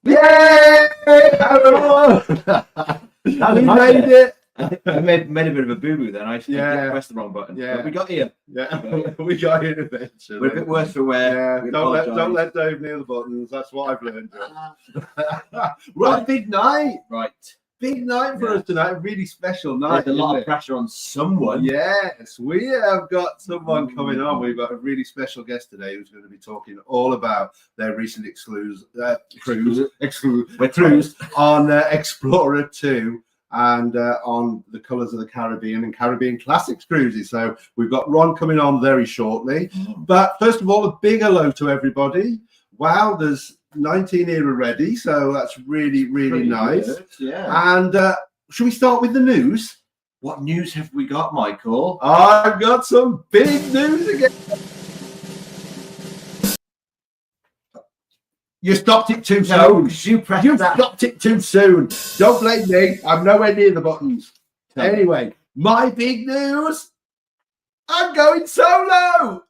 Yay! Hello! We made it. I made a bit of a boo-boo then. I pressed the wrong button. Yeah. But we got here. Yeah, we got here eventually. We're a bit worse for wear. Yeah, don't let Dave near the buttons. That's what I've learned. Right, big night. Right. Big night for us tonight. A really special night. There's a lot of pressure on someone. Yes, we have got someone coming on. We've got a really special guest today who's going to be talking all about their recent cruise on Explorer 2 and on the Colours of the Caribbean and Caribbean Classics cruises. So we've got Ron coming on very shortly. But first of all, a big hello to everybody. Wow, there's 19 here already, so that's really nice. Good, yeah. And should we start with the news? What news have we got, Michael? I've got some big news again. You stopped it too soon. No, you stopped it too soon. Don't blame me. I'm nowhere near the buttons. Anyway, my big news. I'm going solo.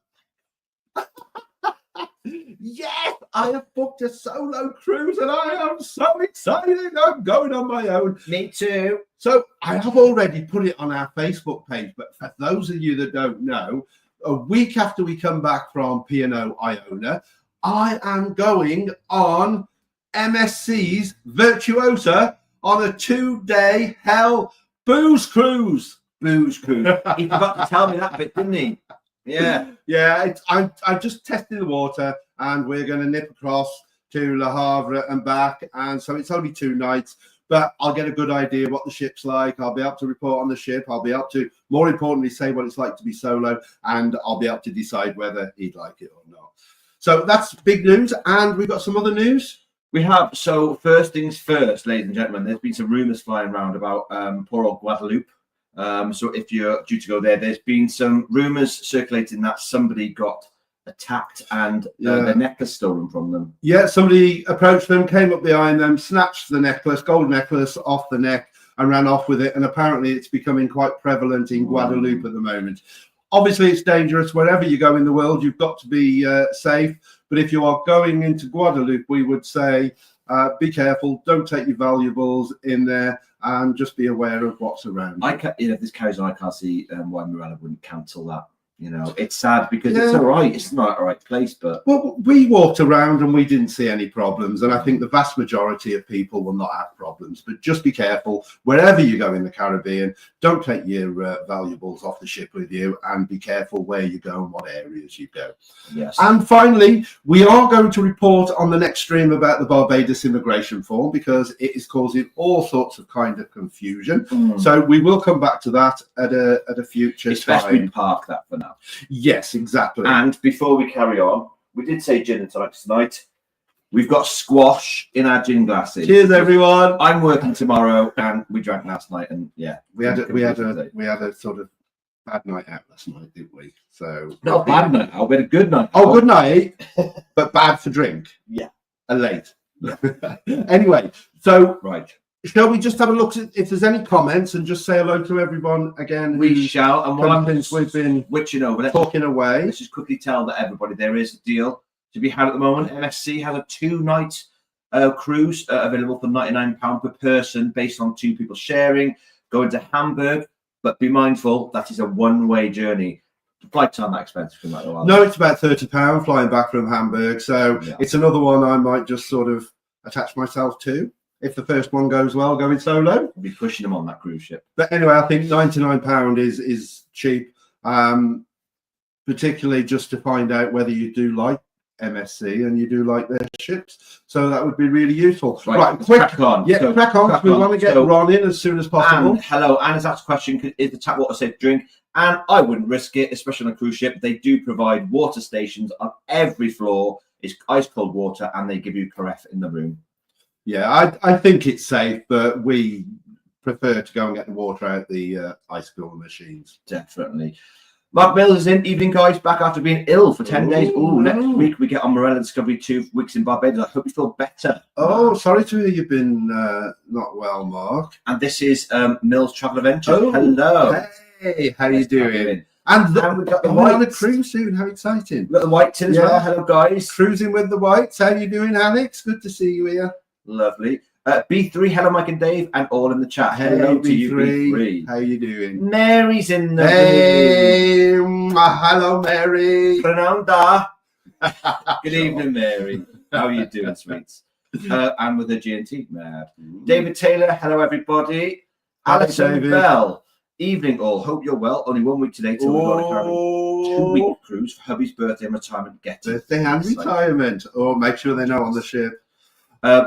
Yes, I have booked a solo cruise and I am so excited. I'm going on my own. Me too. So I have already put it on our Facebook page, but for those of you that don't know, a week after we come back from P&O Iona, I am going on MSC's Virtuosa on a 2-day hell booze cruise. Booze cruise. He forgot to tell me that bit, didn't he? Yeah. Yeah, I'm just testing the water and we're going to nip across to Le Havre and back. And so it's only 2 nights, but I'll get a good idea what the ship's like. I'll be able to report on the ship. I'll be able to, more importantly, say what it's like to be solo, and I'll be able to decide whether he'd like it or not. So that's big news. And we've got some other news. We have. So first things first, ladies and gentlemen, there's been some rumours flying around about poor old Guadeloupe. So if you're due to go there, there's been some rumours circulating that somebody got attacked and their necklace stolen from them. Yeah, somebody approached them, came up behind them, snatched the necklace, gold necklace off the neck and ran off with it. And apparently it's becoming quite prevalent in Guadeloupe at the moment. Obviously, it's dangerous. Wherever you go in the world, you've got to be safe. But if you are going into Guadeloupe, we would say be careful. Don't take your valuables in there and just be aware of what's around. If this carries on, I can't see why Marella wouldn't cancel that. You know, it's sad because it's all right. It's not a right place, but... Well, we walked around and we didn't see any problems. And I think the vast majority of people will not have problems. But just be careful. Wherever you go in the Caribbean, don't take your valuables off the ship with you and be careful where you go and what areas you go. Yes. And finally, we are going to report on the next stream about the Barbados immigration form because it is causing all sorts of kind of confusion. So we will come back to that at a future Especially time. Park that for now. Yes, exactly. And before we carry on, we did say gin and tonic tonight. We've got squash in our gin glasses. Cheers, everyone. I'm working tomorrow, and we drank last night, and we had a sort of bad night out last night, didn't we? So not a bad night out, we had a good night. Oh, good night, but bad for drink. Yeah, and late. Anyway, so right. Shall we just have a look at if there's any comments and just say hello to everyone again? We shall. And what we've been talking away. Let's just quickly tell that everybody there is a deal to be had at the moment. MSC has a 2-night cruise available for £99 per person based on 2 people sharing, going to Hamburg. But be mindful, that is a one-way journey. The flights aren't that expensive. No, it's about £30 flying back from Hamburg. So it's another one I might just sort of attach myself to. If the first one goes well, going solo. I'll be pushing them on that cruise ship. But anyway, I think £99 is cheap, particularly just to find out whether you do like MSC and you do like their ships. So that would be really useful. Right, quick. Crack on. Yeah, so, crack on. We want to get Ron in as soon as possible. Hello, Anna's asked a question, is the tap water safe to drink? And I wouldn't risk it, especially on a cruise ship. They do provide water stations on every floor. It's ice cold water and they give you carafe in the room. Yeah, I think it's safe, but we prefer to go and get the water out the ice cooler machines. Definitely. Mark Mills is in. Evening, guys. Back after being ill for 10 days. Next week we get on Marella Discovery 2 weeks in Barbados. I hope you feel better. Oh, sorry to hear you've been not well, Mark. And this is Mills Travel Adventure. Hello. Hey, how are you doing? And we've got the white on a cruise soon. How exciting! We've got the white tin as well. Hello, guys. Cruising with the whites. How are you doing, Alex? Good to see you here. Lovely. B3, hello, Mike and Dave, and all in the chat. Hey, Hello to B3. you, B3. How you doing? Mary's in the Hey, hello, Mary. Prananda. Good evening, Mary. How are you doing, sweets? And with the G&T, mad. David Taylor, hello, everybody. Alison David. Bell, evening all. Hope you're well. Only 1 week today till we go on a Caribbean 2-week cruise for hubby's birthday and retirement getting. Birthday and retirement. Oh, make sure they know on the ship.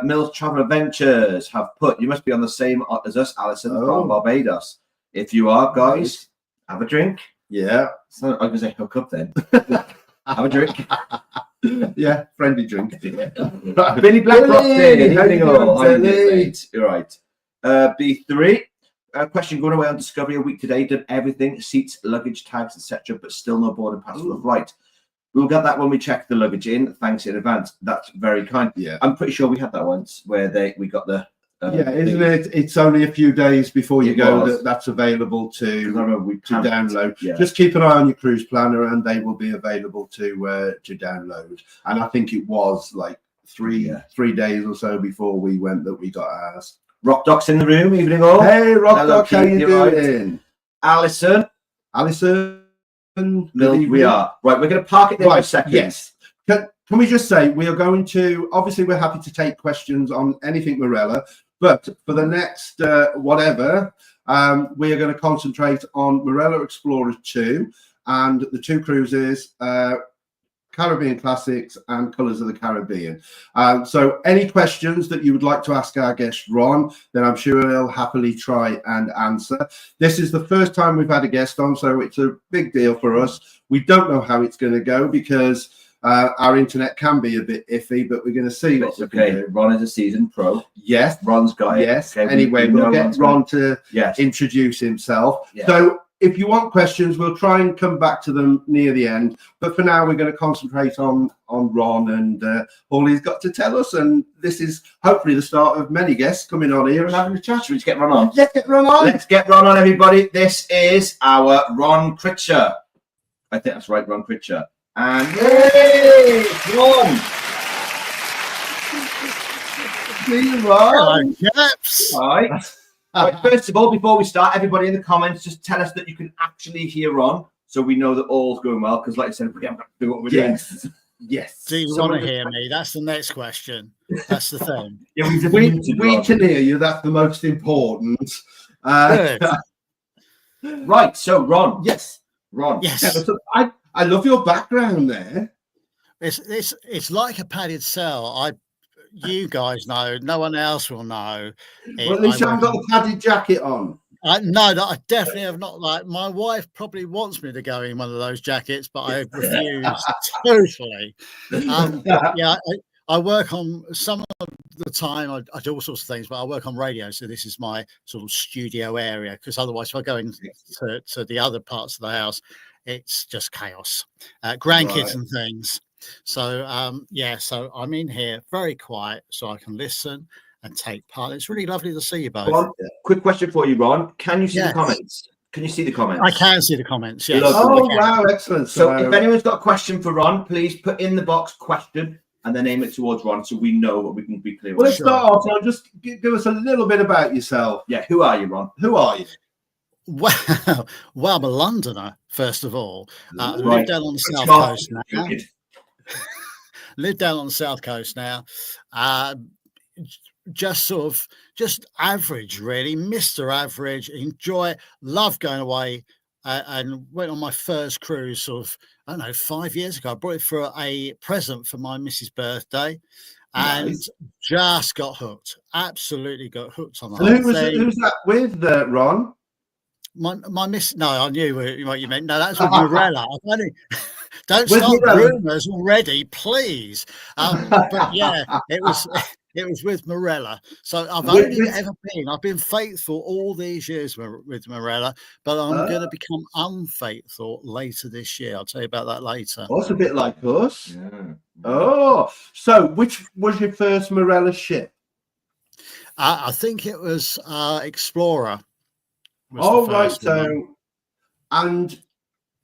Mills Travel Adventures have put, you must be on the same as us, Alison, from Barbados. If you are, guys, have a drink. Yeah. So I'm going to say hook up then. Have a drink. Yeah, friendly drink. Billy Blackrock Day. How you doing, Billy? You're right. B3. Question going away on Discovery a week today. Did everything, seats, luggage, tags, etc., but still no boarding pass for the flight. We'll get that when we check the luggage in. Thanks in advance. That's very kind. Yeah. I'm pretty sure we had that once where we got the. Isn't it? It's only a few days before you go that's available to download. Yeah. Just keep an eye on your cruise planner, and they will be available to download. And I think it was like three days or so before we went that we got ours. Rock Doc's in the room. Evening all. Hey, Rock Doc, how you doing? Alison. We are right. We're going to park it there for a second. Yes. Can we just say we are going to? Obviously, we're happy to take questions on anything Marella, but for the next whatever, we are going to concentrate on Marella Explorer 2 and the two cruises, Caribbean Classics and Colours of the Caribbean. So any questions that you would like to ask our guest Ron, then I'm sure he'll happily try and answer. This is the first time we've had a guest on, so it's a big deal for us. We don't know how it's going to go because our internet can be a bit iffy, but we're going to see what we can do. Ron is a seasoned pro. Yes. Ron's got it. Yes. Okay, anyway, we'll get Ron to introduce himself. Yes. So if you want questions, we'll try and come back to them near the end. But for now, we're going to concentrate on Ron and all he's got to tell us. And this is hopefully the start of many guests coming on here and having a chat. Should we just get Ron on? Let's get Ron on. Let's get Ron on, everybody. This is our Ron Critcher. I think that's right, Ron Critcher. And yay, Ron. See you, Ron. Chaps. All right. Right. First of all, before we start, everybody in the comments, just tell us that you can actually hear Ron, so we know that all's going well. Because, like I said, we haven't got to do what we're doing. Yes. Do you want to hear me? That's the next question. That's the thing. Yeah, we can hear you. That's the most important. Right. So, Ron. Yes. Ron. Yes. I love your background there. It's like a padded cell. You guys know. No one else will know. Well, at least you haven't got the padded jacket on. No, I definitely have not. Like, my wife probably wants me to go in one of those jackets, but I refuse totally. I work on some of the time. I do all sorts of things, but I work on radio, so this is my sort of studio area. Because otherwise, if I go into to the other parts of the house, it's just chaos, grandkids and things. So so I'm in here very quiet, so I can listen and take part. It's really lovely to see you both. Ron, quick question for you, Ron. Can you see the comments? Can you see the comments? I can see the comments. Yes. Oh wow, excellent. So if anyone's got a question for Ron, please put in the box question and then aim it towards Ron, so we know what we can be clear. Well, let's start off. Now, just give us a little bit about yourself. Yeah, who are you, Ron? Who are you? Well, I'm a Londoner, first of all. Live down on the south coast now. Live down on the south coast now. Just average, really. Mr. Average. Enjoy, love going away. And went on my first cruise I don't know, 5 years ago. I brought it for a present for my missus' birthday. And just got hooked. Absolutely got hooked on that. Who's that with, Ron? My miss. No, I knew what you meant. No, that's with Marella. Don't start rumours already, please. But yeah, it was with Marella. So I've I've been faithful all these years with Marella, but I'm going to become unfaithful later this year. I'll tell you about that later. That's a bit like us. Yeah. Oh, so which was your first Marella ship? I think it was Explorer. Oh, right. So, and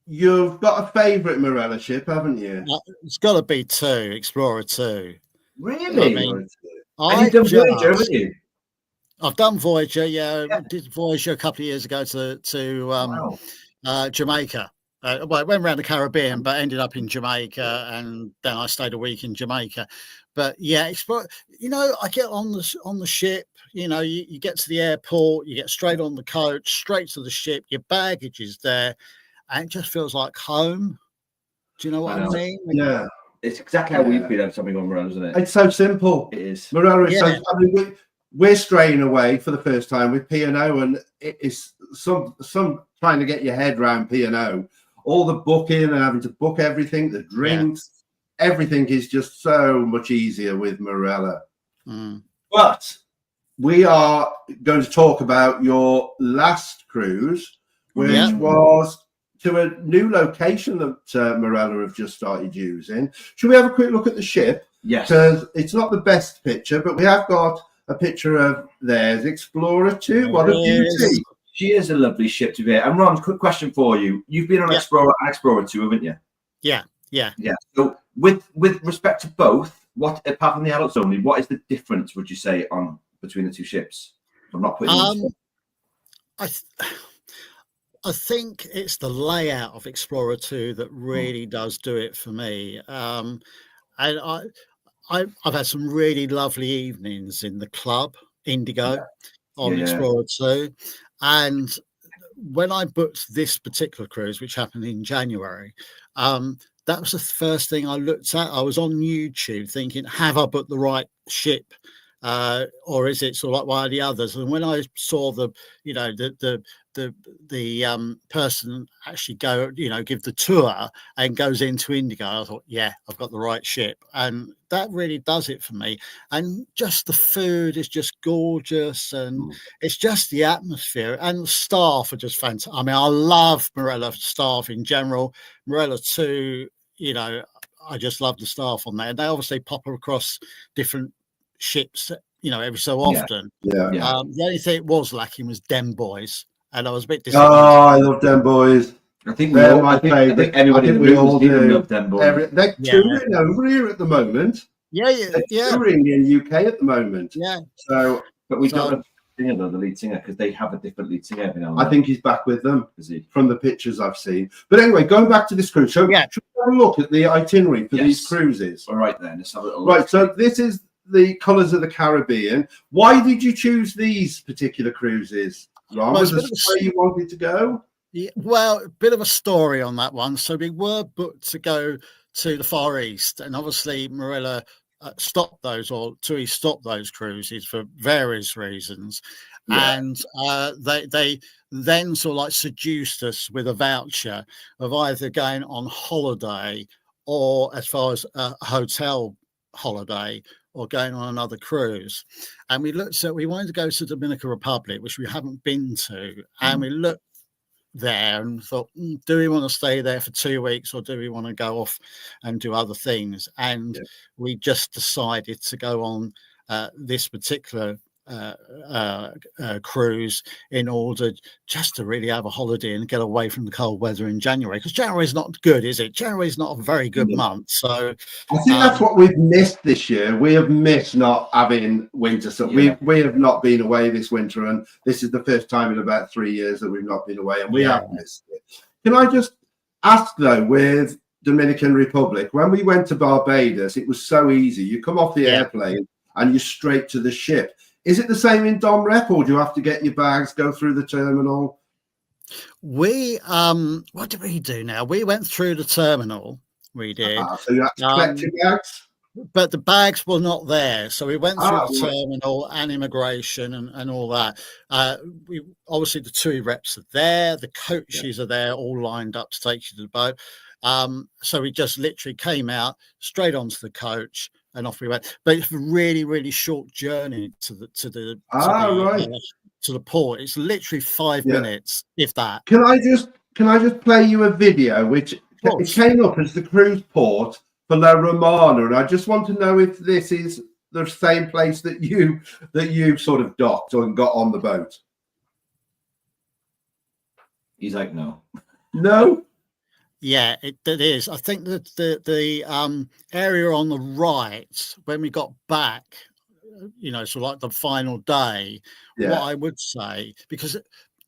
you've got a favourite Marella ship, haven't you? It's got to be Explorer 2. Really? And you've done Voyager, haven't you? I've done Voyager. Yeah. Did Voyager a couple of years ago to Wow. Jamaica. Well, I went around the Caribbean, but ended up in Jamaica, and then I stayed a week in Jamaica. But yeah, I get on the ship. You get to the airport, you get straight on the coach, straight to the ship. Your baggage is there, and it just feels like home. Do you know what I mean? Yeah, it's exactly how we feel having something on Morella, isn't it? It's so simple. It is. Morella is so. I mean, we're straying away for the first time with P&O, and it is some trying to get your head around P&O. All the booking and having to book everything, the drinks, everything is just so much easier with Marella. But we are going to talk about your last cruise, which was to a new location that Marella have just started using. Should we have a quick look at the ship? Yes. Because it's not the best picture, but we have got a picture of theirs, Explorer 2. What a beauty. She is a lovely ship to be. And Ron, quick question for you. You've been on Explorer 2, haven't you? Yeah. So with respect to both, what, apart from the adults only, what is the difference, would you say, between the two ships? I'm not putting I think it's the layout of Explorer 2 that really does do it for me. And I've had some really lovely evenings in the club Indigo on Explorer 2. And when I booked this particular cruise, which happened in January, that was the first thing I looked at. I was on YouTube thinking, have I booked the right ship? Or is it sort of like one of the others? And when I saw the person actually go, give the tour and goes into Indigo, I thought, yeah, I've got the right ship. And that really does it for me. And just the food is just gorgeous, and it's just the atmosphere, and the staff are just fantastic. I mean, I love Marella staff in general. Marella 2, I just love the staff on there. And they obviously pop across different ships, every so often. The only thing it was lacking was Dem Boys, and I was a bit disappointed. Oh, I love Dem Boys. I think everybody we all do. Love Dem Boys. They're touring over here at the moment. They're touring in UK at the moment. So, but we don't have the lead singer, because they have a different lead singer every now and then. I think he's back with them. Is he? From the pictures I've seen. But anyway, going back to this cruise. So should we have a look at the itinerary for these cruises? All right then, let's have a little look. Right, so this is the Colours of the Caribbean. Why did you choose these particular cruises, Ron? Was this where you wanted to go? Yeah, well, a bit of a story on that one. So we were booked to go to the Far East, and obviously Marella stopped those, or TUI stopped those cruises for various reasons. And they then sort of like seduced us with a voucher of either going on holiday, or as far as a hotel holiday, or going on another cruise. And we wanted to go to Dominican Republic, which we haven't been to. And we looked there and thought, do we want to stay there for 2 weeks, or do we want to go off and do other things? And we just decided to go on this particular cruise in order just to really have a holiday and get away from the cold weather in January, because January is not good, is it? January is not a very good month. So I think that's what we've missed this year. We have missed not having winter. So we have not been away this winter, and this is the first time in about 3 years that we've not been away, and we have missed it. Can I just ask though, with Dominican Republic, when we went to Barbados, it was so easy. You come off the airplane and you're straight to the ship. Is it the same in Dom Rep, or do you have to get your bags, go through the terminal? We what did we do now? We went through the terminal. We did. So you have to collect your bags? But the bags were not there. So we went through the terminal and immigration and all that. We obviously, the TUI reps are there, the coaches are there, all lined up to take you to the boat. So we just literally came out straight onto the coach, and off we went. But it's a really, really short journey to the port. It's literally 5 minutes, if that. Can I just play you a video which it came up as the cruise port for La Romana, and I just want to know if this is the same place that you sort of docked or got on the boat. He's like, no. Yeah, it is. I think that the area on the right, when we got back, sort of like the final day, Yeah. what I would say, because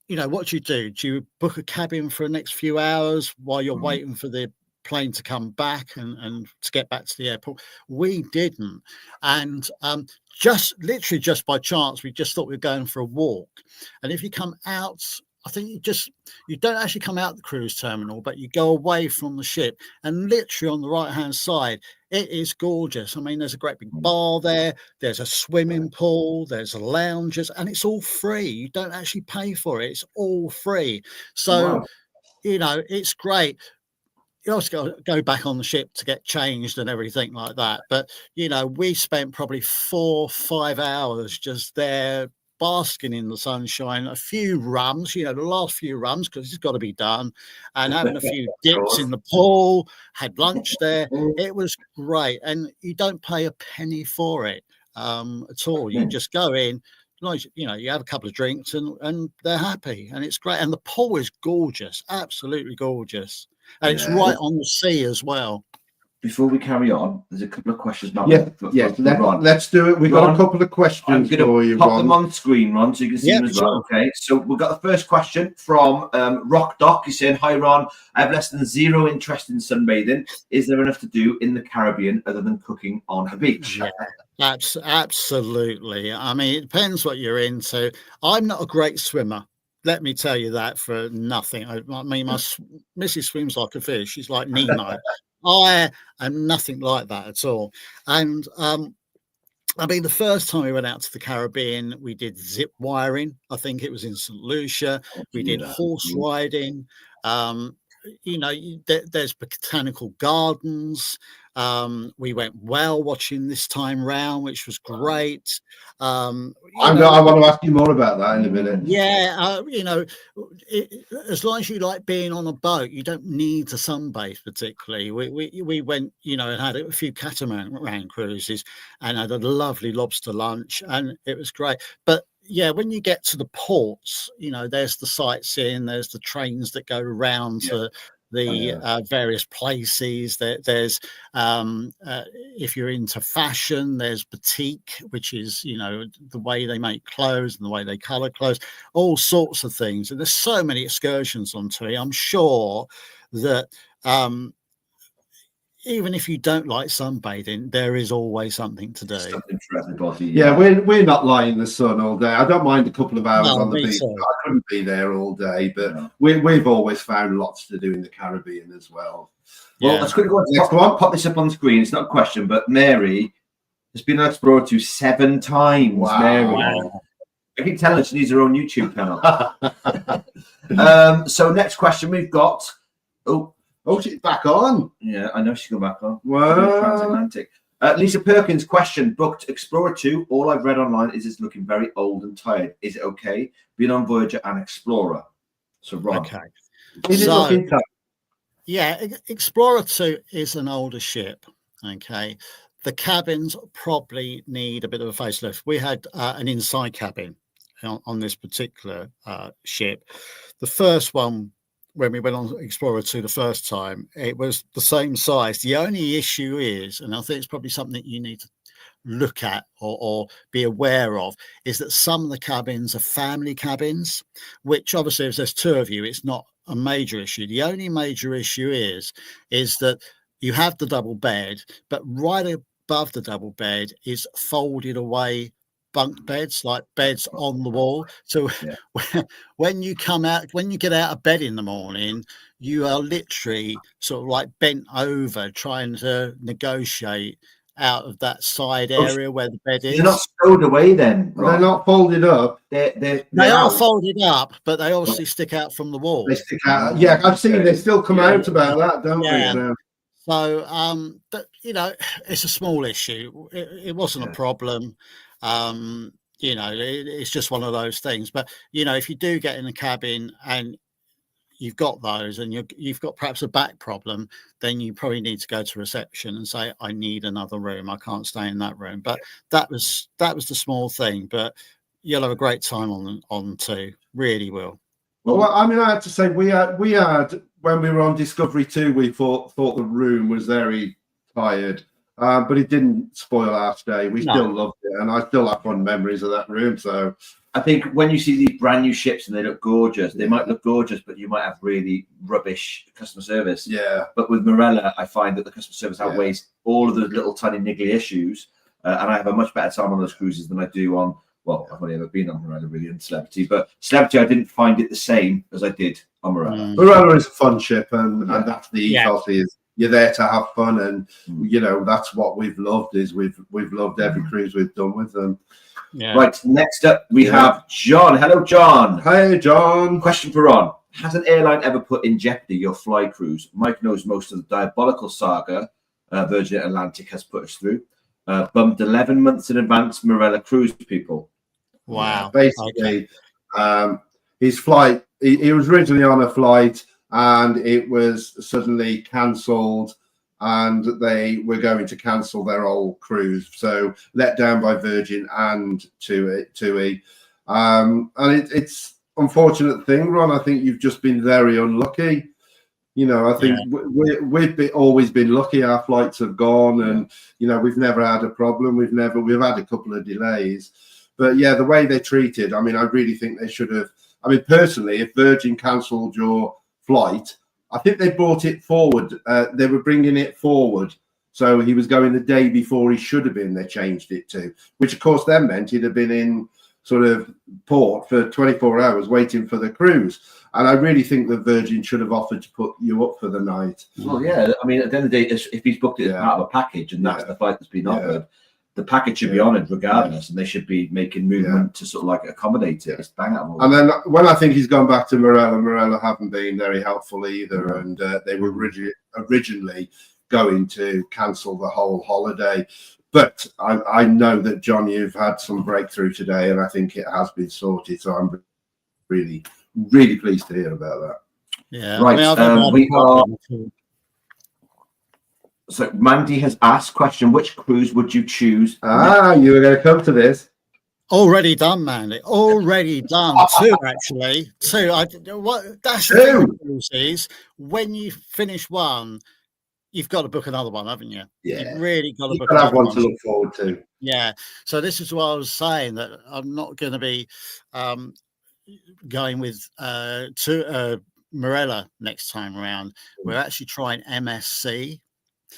what do? Do you book a cabin for the next few hours while you're waiting for the plane to come back and to get back to the airport? We didn't. And just by chance, we just thought we were going for a walk. And if you come out, I think you don't actually come out the cruise terminal, but you go away from the ship, and literally on the right hand side, it is gorgeous. I mean, there's a great big bar there, there's a swimming pool, there's lounges, and it's all free. You don't actually pay for it, it's all free. So Wow. it's great. You also got to go back on the ship to get changed and everything like that. But we spent probably 4 or 5 hours just there, basking in the sunshine, a few rums, the last few rums, because it's got to be done, and having a few dips in the pool, had lunch there. It was great, and you don't pay a penny for it at all. You just go in, you have a couple of drinks, and they're happy, and it's great. And the pool is gorgeous, absolutely gorgeous, and it's right on the sea as well. Before we carry on, there's a couple of questions now. Let's do it. We've got a couple of questions for you, pop Ron. them on screen, Ron, so you can see them as well. Okay, so we've got the first question from Rock Doc. He's saying, "Hi Ron, I have less than zero interest in sunbathing. Is there enough to do in the Caribbean other than cooking on a beach?" Yeah, absolutely. I mean, it depends what you're into. I'm not a great swimmer. Let me tell you that for nothing. I mean, my missus swims like a fish. She's like Nemo. I am nothing like that at all. And I mean, the first time we went out to the Caribbean, we did zip wiring. I think it was in St. Lucia. We did horse riding. There's botanical gardens. We went whale watching this time round, which was great. I want to ask you more about that in a minute. Yeah, as long as you like being on a boat, you don't need to sunbathe particularly. We went, and had a few catamaran cruises, and had a lovely lobster lunch, and it was great. But yeah, when you get to the ports, there's the sightseeing, there's the trains that go around to the various places. There's if you're into fashion, there's boutique, which is the way they make clothes and the way they color clothes, all sorts of things. And there's so many excursions onto it. I'm sure that even if you don't like sunbathing, there is always something to do. Something for everybody. Yeah, we're not lying in the sun all day. I don't mind a couple of hours on the beach. So. I couldn't be there all day, but we've always found lots to do in the Caribbean as well. Well, let's quickly pop this up on screen. It's not a question, but Mary has been on Explorer 2 7 times. Wow. Mary. Wow. I keep telling her she needs her own YouTube channel. So next question we've got. Oh, she's back on. Yeah, I know she's going back on. Wow. Transatlantic. Lisa Perkins, question. Booked Explorer 2. All I've read online is it's looking very old and tired. Is it okay being on Voyager and Explorer? So, Ron. Okay. Yeah, Explorer 2 is an older ship. Okay. The cabins probably need a bit of a facelift. We had an inside cabin on this particular ship. The first one, when we went on Explorer 2 the first time, it was the same size. The only issue is, and I think it's probably something you need to look at or be aware of, is that some of the cabins are family cabins, which obviously if there's two of you, it's not a major issue. The only major issue is that you have the double bed, but right above the double bed is folded away bunk beds, like beds on the wall. So when you get out of bed in the morning, you are literally sort of like bent over trying to negotiate out of that side area where the bed is. They're not stowed away then, right? They're not folded up. They are folded up, but they obviously stick out from the wall. They stick out. Yeah, I've seen they still come out about that, don't they? So, but it's a small issue. It wasn't a problem. It's just one of those things. But if you do get in a cabin and you've got those and you've got perhaps a back problem, then you probably need to go to reception and say, I need another room, I can't stay in that room. But that was the small thing. But you'll have a great time on 2, really will. Well, I mean, I have to say we had when we were on Discovery 2, we thought the room was very tired. but it didn't spoil our stay. We No. still loved it, and I still have fond memories of that room. So I think when you see these brand new ships and they look gorgeous, they might look gorgeous, but you might have really rubbish customer service. yeah, But with Marella, I find that the customer service outweighs all of the little tiny niggly issues, and I have a much better time on those cruises than I do on. Well, I've only ever been on Marella really and Celebrity, but Celebrity I didn't find it the same as I did on Marella. Marella is a fun ship, and that's the Yeah. ethos is you're there to have fun, and that's what we've loved. Is we've loved every cruise we've done with them. Yeah. Right, next up we have John. Hello, John. Hey, John. Question for Ron. Has an airline ever put in jeopardy your fly cruise? Mike knows most of the diabolical saga Virgin Atlantic has put us through. Bumped 11 months in advance Marella cruise people. Wow. Basically, his flight, he was originally on a flight and it was suddenly cancelled, and they were going to cancel their whole cruise. So let down by Virgin and TUI. And it's unfortunate thing, Ron. I think you've just been very unlucky. I think we've always been lucky. Our flights have gone, and we've never had a problem. We've had a couple of delays, but the way they treated. I mean, I really think they should have. I mean, personally, if Virgin cancelled your flight, I think they brought it forward. They were bringing it forward, so he was going the day before he should have been. They changed it to, which of course then meant he'd have been in sort of port for 24 hours waiting for the cruise. And I really think that Virgin should have offered to put you up for the night. Well, yeah. I mean, at the end of the day, if he's booked it as part of a package and that's the flight that's been offered, the package should be honoured regardless, and they should be making movement to sort of like accommodate it. It's bang out. And then when I think he's gone back to Marella haven't been very helpful either, and they were originally going to cancel the whole holiday. But I know that, John, you've had some breakthrough today, and I think it has been sorted. So I'm really, really pleased to hear about that. Yeah. Right. We are. So Mandy has asked question: which cruise would you choose? You were going to come to this. Already done, Mandy. Already done. Two, actually. Two. That's the thing with cruises. When you finish one, you've got to book another one, haven't you? Yeah. You've really got to book another another one to look forward to. Yeah. So this is what I was saying, that I'm not going to be going with Marella next time around. We're actually trying MSC.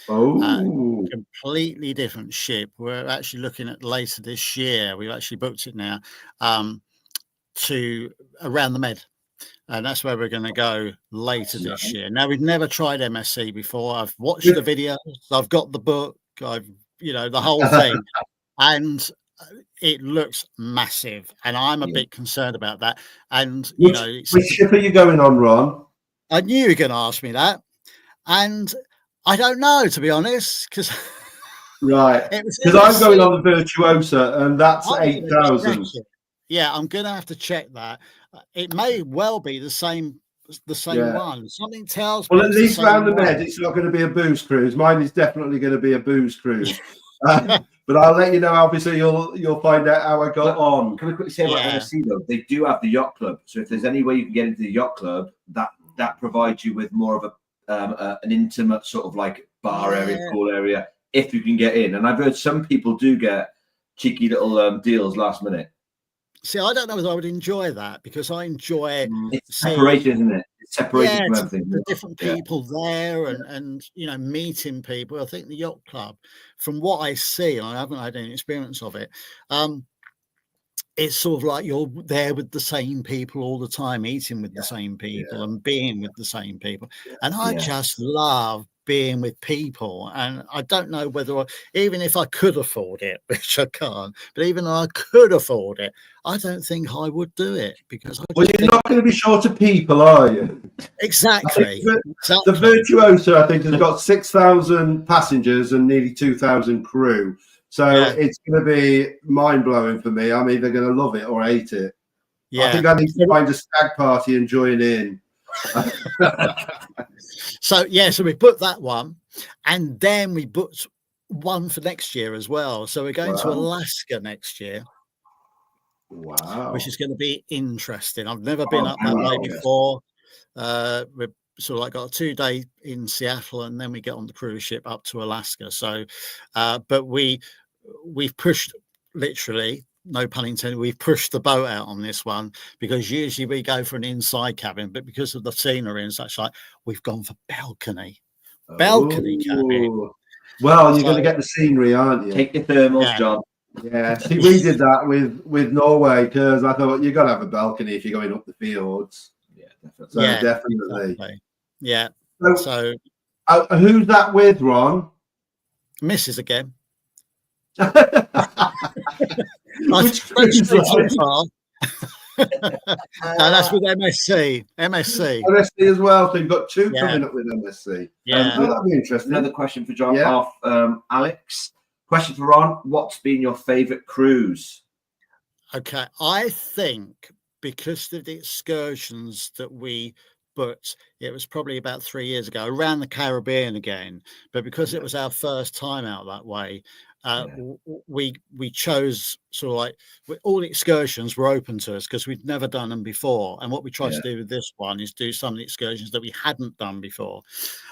Completely different ship. We're actually looking at later this year. We've actually booked it now to around the Med, and that's where we're going to go later this year. Now, we've never tried MSC before. I've watched the videos, I've got the book, I've the whole thing, and it looks massive, and I'm a bit concerned about that. And which ship are you going on, Ron? I knew you were going to ask me that, and I don't know, to be honest, because because I'm going on the Virtuosa, and that's 8,000. Yeah, I'm going to have to check that. It may well be the same one. Something tells me. Well, at least round the Med, it's not going to be a booze cruise. Mine is definitely going to be a booze cruise. But I'll let you know. Obviously, you'll find out how I got on. Can I quickly say about MSC though? They do have the yacht club, so if there's any way you can get into the yacht club, that provides you with more of an intimate sort of like bar area, pool area, if you can get in. And I've heard some people do get cheeky little deals last minute. See, I don't know whether I would enjoy that, because I enjoy it's separation, isn't it? It's separation from everything. The different people there and meeting people. I think the yacht club, from what I see, and I haven't had any experience of it, it's sort of like you're there with the same people all the time, eating with the same people and being with the same people. And I just love being with people. And I don't know whether, even if I could afford it, which I can't, but even if I could afford it, I don't think I would do it, because you're not going to be short of people, are you? Exactly. The Virtuosa, I think, has got 6,000 passengers and nearly 2,000 crew. So it's going to be mind-blowing for me. I'm either going to love it or hate it. I think I need to find a stag party and join in. So we booked that one, and then we booked one for next year as well. So we're going to Alaska next year. Wow. Which is going to be interesting. I've never been up that way before. We're sort of like got a 2-day in Seattle, and then we get on the cruise ship up to Alaska. So, but we've pushed, literally, no pun intended, we've pushed the boat out on this one, because usually we go for an inside cabin, but because of the scenery and such, like, we've gone for balcony cabin. Well, you're So- going to get the scenery, aren't you? Take your thermals, Yeah. John. Yeah, see, we did that with Norway, because I thought you've got to have a balcony if you're going up the fjords. Yeah, definitely. So Yeah, definitely. Exactly. Yeah. So, So who's that with, Ron? Mrs. again. Which That's cruise too line? far. No, that's with MSC. MSC. MSC as well. So you've got two Yeah. coming up with MSC. Yeah. So that'd be interesting. Another question for John Yeah. off Alex. Question for Ron. What's been your favourite cruise? Okay, I think because of the excursions that we booked, it was probably about 3 years ago, around the Caribbean again. But because it was our first time out that way, we chose sort of like all the excursions were open to us because we'd never done them before. And what we tried to do with this one is do some of the excursions that we hadn't done before.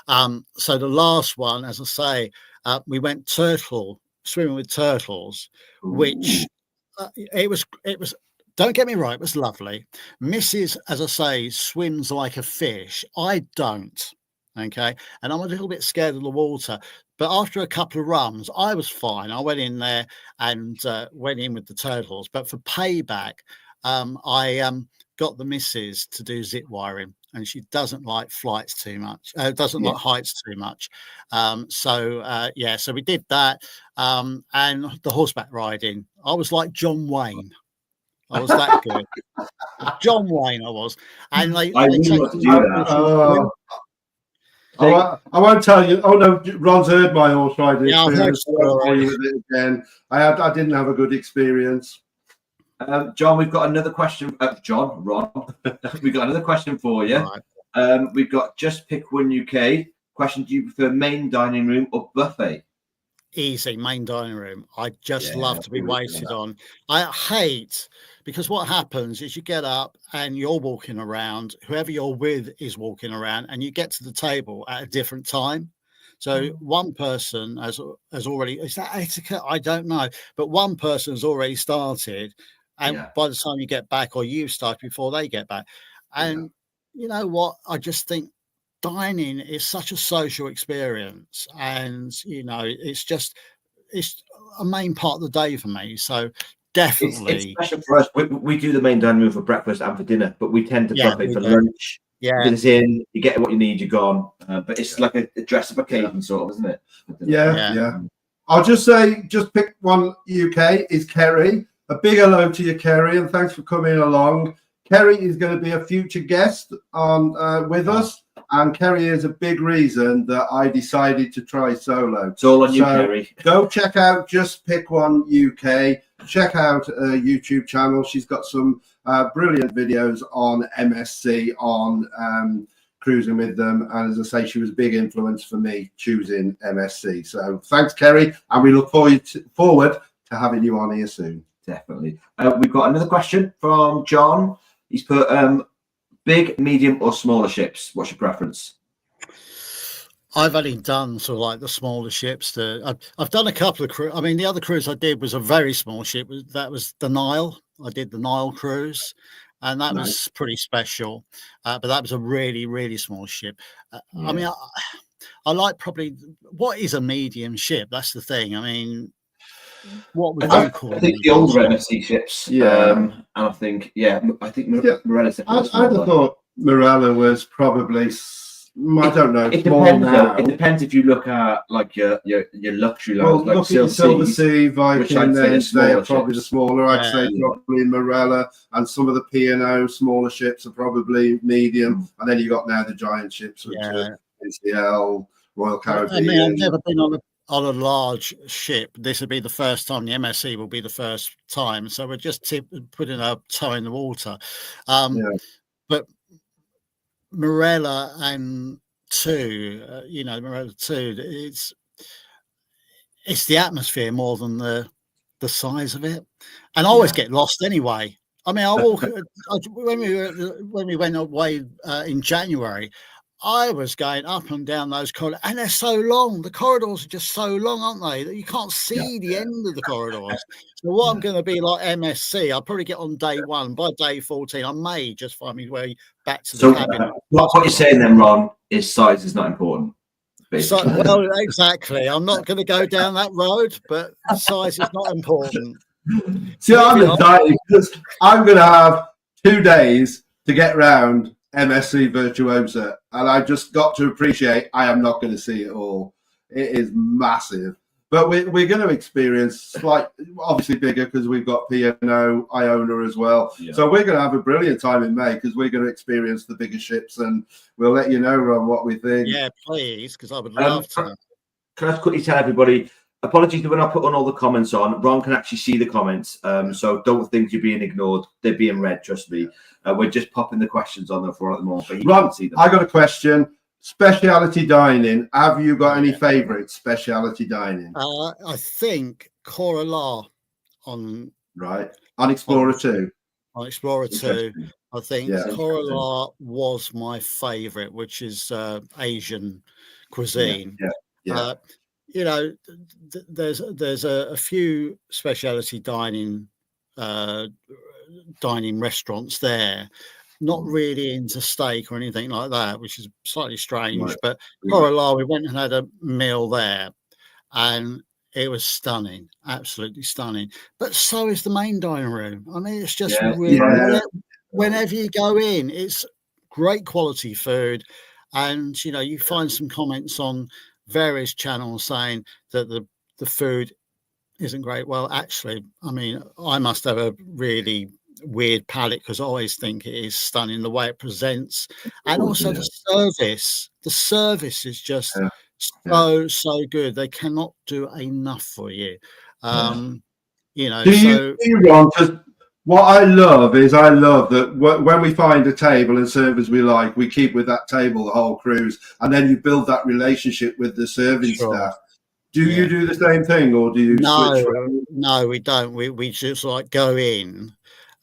So the last one, as I say, we went swimming with turtles, which it was. Don't get me right, it was lovely. Mrs., as I say, swims like a fish. I don't. Okay. And I'm a little bit scared of the water. But after a couple of rums, I was fine. I went in there and went in with the turtles. But for payback, I got the missus to do zip wiring, and she doesn't like flights too much. Doesn't like heights too much. So we did that. And the horseback riding, I was like John Wayne. I was that good. John Wayne, I was. And I knew what to do that. I won't tell you. Oh no, Ron's heard my horse riding Yeah, I've heard experience. I won't tell you with it again. I didn't have a good experience. John, we've got another question. Ron, we've got another question for you. Right. We've got Just Pick One UK. Question: do you prefer main dining room or buffet? Easy, main dining room. I just Yeah, love to be agree with waited that. on. I hate, because what happens is you get up and you're walking around, whoever you're with is walking around, and you get to the table at a different time. So one person has already, is that etiquette? I don't know. But one person has already started. And by the time you get back, or you start before they get back. And you know what? I just think dining is such a social experience, and it's a main part of the day for me. So definitely It's special for us. We do the main dining room for breakfast and for dinner, but we tend to buffet for lunch. Dinner's in, you get what you need, you're gone. But it's like a dress-up occasion, sort of, isn't it? Yeah. I'll just say, Just Pick One UK is Kerry. A big hello to you, Kerry, and thanks for coming along. Kerry is going to be a future guest on with us, and Kerry is a big reason that I decided to try solo. It's all on you, Kerry. Go check out Just Pick One UK. Check out her YouTube channel. She's got some brilliant videos on MSC, on cruising with them, and as I say, she was a big influence for me choosing MSC. So thanks, Kerry, and we look forward to having you on here soon. Definitely. We've got another question from John. He's put big, medium, or smaller ships. What's your preference? I've only done sort of like the smaller ships. I've done a couple of cruises. I mean, the other cruise I did was a very small ship. That was the Nile. I did the Nile cruise, and that was pretty special. But that was a really, really small ship. I mean, I like probably, what is a medium ship? That's the thing. I mean, what would you call it? I think the older MSC ships. And I think, Morella's. I'd have thought Marella was probably, I don't know. It depends. It depends if you look at like your luxury lines, like look at Silver Sea, Viking. They are probably the smaller. I'd say probably Marella, and some of the P&O smaller ships are probably medium. And then you got now the giant ships, which are NCL, Royal Caribbean. I mean, I've never been on a large ship. This would be the first time. The MSC will be the first time. So we're just putting our toe in the water. But Marella and Marella 2, it's the atmosphere more than the size of it. And I always get lost anyway. I mean, I walk when we went away in January. I was going up and down those corridors, and they're so long. The corridors are just so long, aren't they, that you can't see the end of the corridors. So what I'm going to be like MSC, I'll probably get on day 1. By day 14, I may just find my way back to the cabin. What you're saying then, Ron, is size is not important. So, well, exactly. I'm not going to go down that road, but size is not important. See, I'm excited because I'm going to have 2 days to get round MSC Virtuosa, and I just got to appreciate I am not going to see it all. It is massive, but we're going to experience obviously bigger because we've got P&O Iona as well. Yeah. So we're going to have a brilliant time in May because we're going to experience the bigger ships, and we'll let you know, Ron, what we think. Yeah, please, because I would love to. Can I just quickly tell everybody? Apologies that we're not putting all the comments on. Ron can actually see the comments, so don't think you're being ignored. They're being read, trust me. We're just popping the questions on the floor at the moment. But Ron, see them. I got a question. Speciality dining. Have you got any favourite speciality dining? I think Coralar on Explorer 2. On Explorer 2, I think Coralar was my favourite, which is Asian cuisine. Yeah. You know, there's a few specialty dining restaurants there, not really into steak or anything like that, which is slightly strange. Right. But Coralar, we went and had a meal there, and it was stunning, absolutely stunning. But so is the main dining room. I mean, it's just whenever you go in, it's great quality food, and you know, you find some comments on various channels saying that the food isn't great. Well, actually, I mean, I must have a really weird palate because I always think it is stunning the way it presents, and also the service. The service is just so good. They cannot do enough for you. You know. Do you Ron? Because what I love that when we find a table and servers we like, we keep with that table the whole cruise, and then you build that relationship with the serving staff. Do you do the same thing, or do you switch? No, we don't. We just like go in,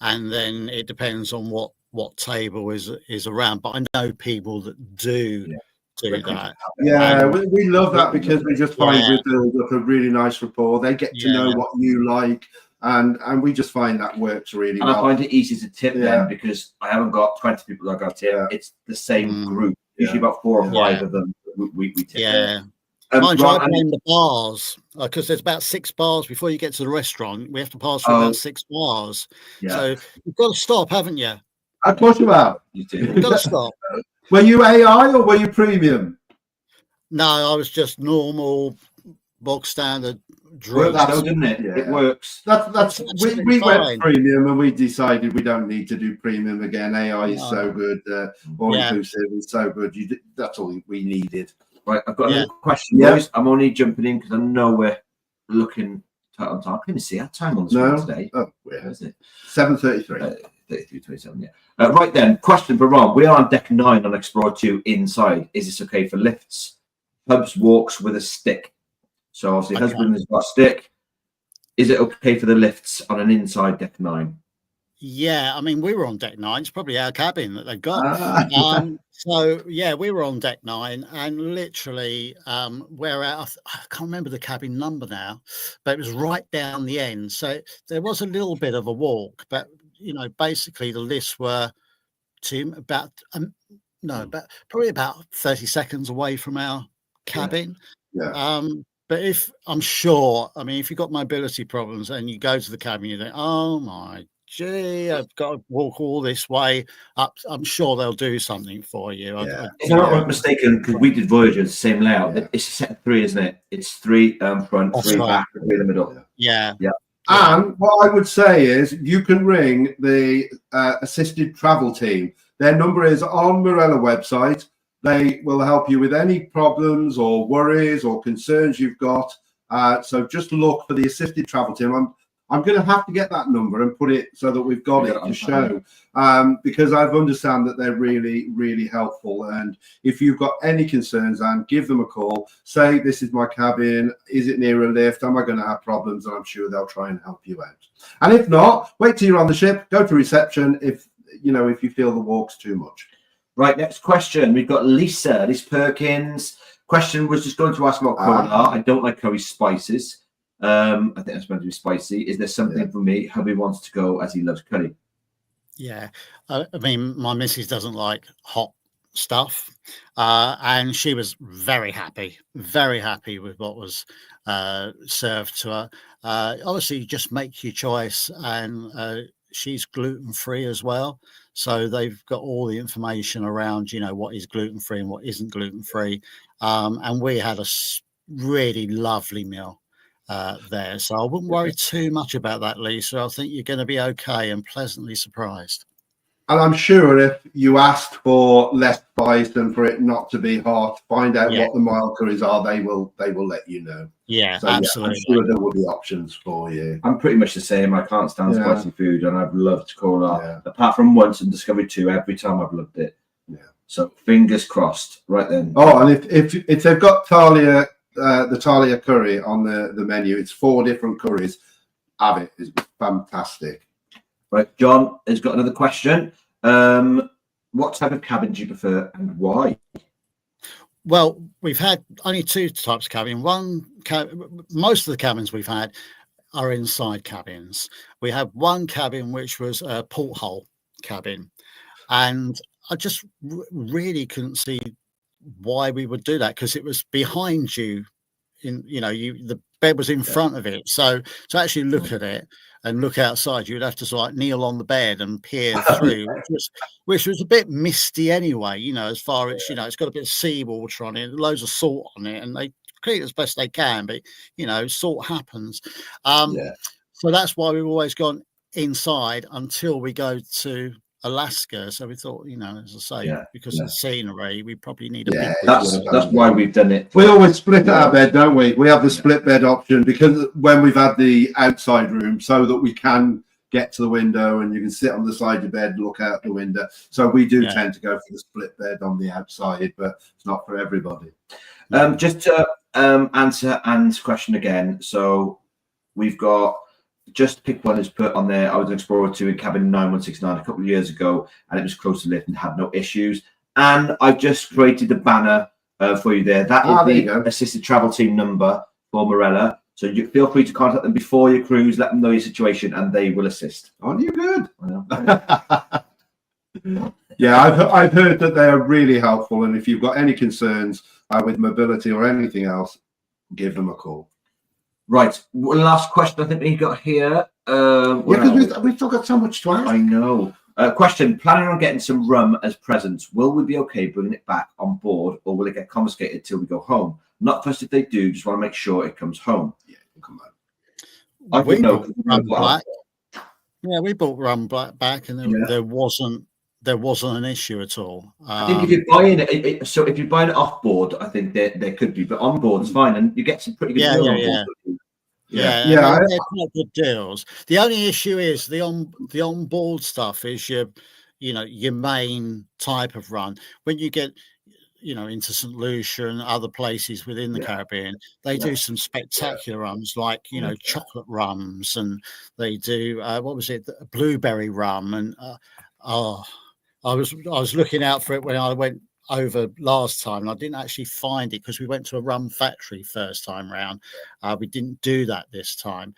and then it depends on what table is around. But I know people that do that. Yeah, we love that because we just find we build up a really nice rapport. They get to know what you like. And we just find that works really well. I find it easy to tip them because I haven't got 20 people that I got tip. It's the same group. Usually about 4 or 5 of them we tip. Yeah. Mind you, I blame the bars because there's about 6 bars before you get to the restaurant. We have to pass through about 6 bars. Yeah. So you've got to stop, haven't you? Of course you have. You do. You've got to stop. Were you AI or were you premium? No, I was just normal, bog standard. That's didn't it? Yeah. It works. That's we went premium and we decided we don't need to do premium again. AI is so good, all inclusive is so good. That's all we needed. Right, I've got another question, boys. I'm only jumping in because I know we're looking tight on time. I couldn't see our time on the screen today. Oh, where is it? 7:33. 33:27. Yeah. Right then, question for Ron. We are on deck 9 on Explorer 2 inside. Is this okay for lifts, pubs, walks with a stick? So obviously, husband has got a stick. Is it okay for the lifts on an inside deck 9? Yeah, I mean, we were on deck 9. It's probably our cabin that they've got. So yeah, we were on deck 9, and literally, we're out. I can't remember the cabin number now, but it was right down the end. So there was a little bit of a walk, but you know, basically the lifts were probably about 30 seconds away from our cabin. Yeah. But if you've got mobility problems and you go to the cabin, you think, oh my gee, I've got to walk all this way up. I'm sure they'll do something for you. If I'm not mistaken, because we did Voyager, the same layout. It's a set of 3, isn't it? It's 3 front, 3 back, 3 in the middle. Yeah. And what I would say is you can ring the assisted travel team. Their number is on Marella website. They will help you with any problems or worries or concerns you've got. So just look for the assisted travel team. I'm going to have to get that number and put it so that we've got it to show, because I understand that they're really, really helpful. And if you've got any concerns, and give them a call. Say, this is my cabin. Is it near a lift? Am I going to have problems? And I'm sure they'll try and help you out. And if not, wait till you're on the ship. Go to reception if you feel the walk's too much. Right, next question. We've got Lisa Perkins. Question was just going to ask about curry. I don't like curry spices. I think that's meant to be spicy. Is there something for me? Hubby wants to go as he loves curry. Yeah, I mean, my missus doesn't like hot stuff, and she was very happy with what was served to her. Obviously, just make your choice, and she's gluten-free as well, so they've got all the information around, you know, what is gluten-free and what isn't gluten-free. And we had a really lovely meal there, so I wouldn't worry too much about that, Lisa. I think you're going to be okay and pleasantly surprised. And I'm sure if you asked for less spice and for it not to be hot, find out what the mild curries are, they will let you know. Yeah, so, absolutely. I'm sure there will be options for you. I'm pretty much the same. I can't stand spicy food, and I've loved cola. Apart from once in Discovery 2, every time I've loved it. Yeah. So fingers crossed. Right then. Oh, and if they've got Thalia, the Thalia curry on the menu, it's 4 different curries. Have it. It's fantastic. Right, John has got another question. What type of cabin do you prefer and why? Well, we've had only 2 types of cabin. Most of the cabins we've had are inside cabins. We had one cabin which was a porthole cabin, and I just really couldn't see why we would do that, because it was behind you. The bed was in front of it, so to actually look at it and look outside, you'd have to sort of neal on the bed and peer through, which was a bit misty anyway, you know, as far as, you know, it's got a bit of seawater on it, loads of salt on it, and they clean it as best they can, but, you know, salt happens. So that's why we've always gone inside until we go to Alaska. So we thought, you know, as I say, because of the scenery, we probably need a big. That's why we've done it. We always split our bed, don't we? We have the split bed option because when we've had the outside room, so that we can get to the window and you can sit on the side of your bed and look out the window. So we do tend to go for the split bed on the outside, but it's not for everybody. Just to answer Anne's question again. So we've got just pick one is put on there. I was an Explorer 2 in cabin 9169 a couple of years ago, and it was close to lift and had no issues. And I've just created the banner for you there. That is the assisted travel team number for Marella. So you feel free to contact them before your cruise, let them know your situation, and they will assist. Aren't you good? Yeah, I've heard that they are really helpful, and if you've got any concerns with mobility or anything else, give them a call. Right, one last question I think we got here. Because we've still got so much to ask. I know. Question, planning on getting some rum as presents. Will we be okay bringing it back on board, or will it get confiscated till we go home? Not first if they do, just want to make sure it comes home. Yeah, come on. We bought rum black. Yeah, we bought rum black back, and there wasn't an issue at all. I think if you're buying it, so if you're buying it off board, I think there could be, but on board it's fine, and you get some pretty good deals on board. They're quite good deals. The only issue is the on-board stuff is your main type of run. When you get, into St. Lucia and other places within the Caribbean, they do some spectacular rums, like chocolate rums, and they do blueberry rum, and I was looking out for it when I went over last time, and I didn't actually find it because we went to a rum factory first time round. We didn't do that this time.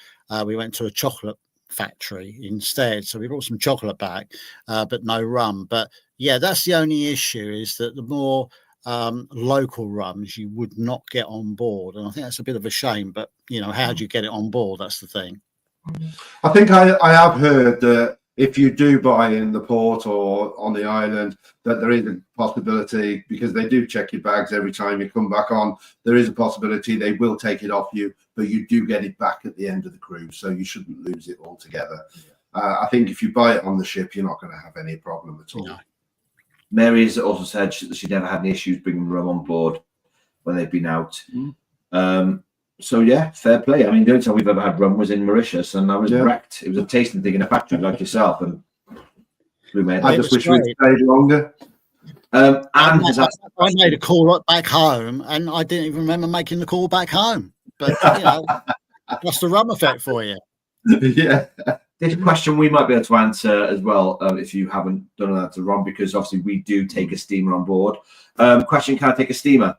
We went to a chocolate factory instead, so we brought some chocolate back, but no rum. But yeah, that's the only issue, is that the more local rums you would not get on board, and I think that's a bit of a shame. But how do you get it on board? That's the thing. I think I have heard that if you do buy in the port or on the island, that there is a possibility, because they do check your bags every time you come back on, there is a possibility they will take it off you, but you do get it back at the end of the cruise, so you shouldn't lose it altogether. I think if you buy it on the ship, you're not going to have any problem at all. No. Mary has also said she never had any issues bringing rum on board when they've been out. So yeah, fair play. I mean, the only time we've ever had rum was in Mauritius, and I was wrecked. It was a tasting thing in a factory like yourself, and I just wish we'd stayed longer. I made a call back home, and I didn't even remember making the call back home. But that's the rum effect for you. Yeah. This question we might be able to answer as well if you haven't done that to Ron, because obviously we do take a steamer on board. Question: can I take a steamer?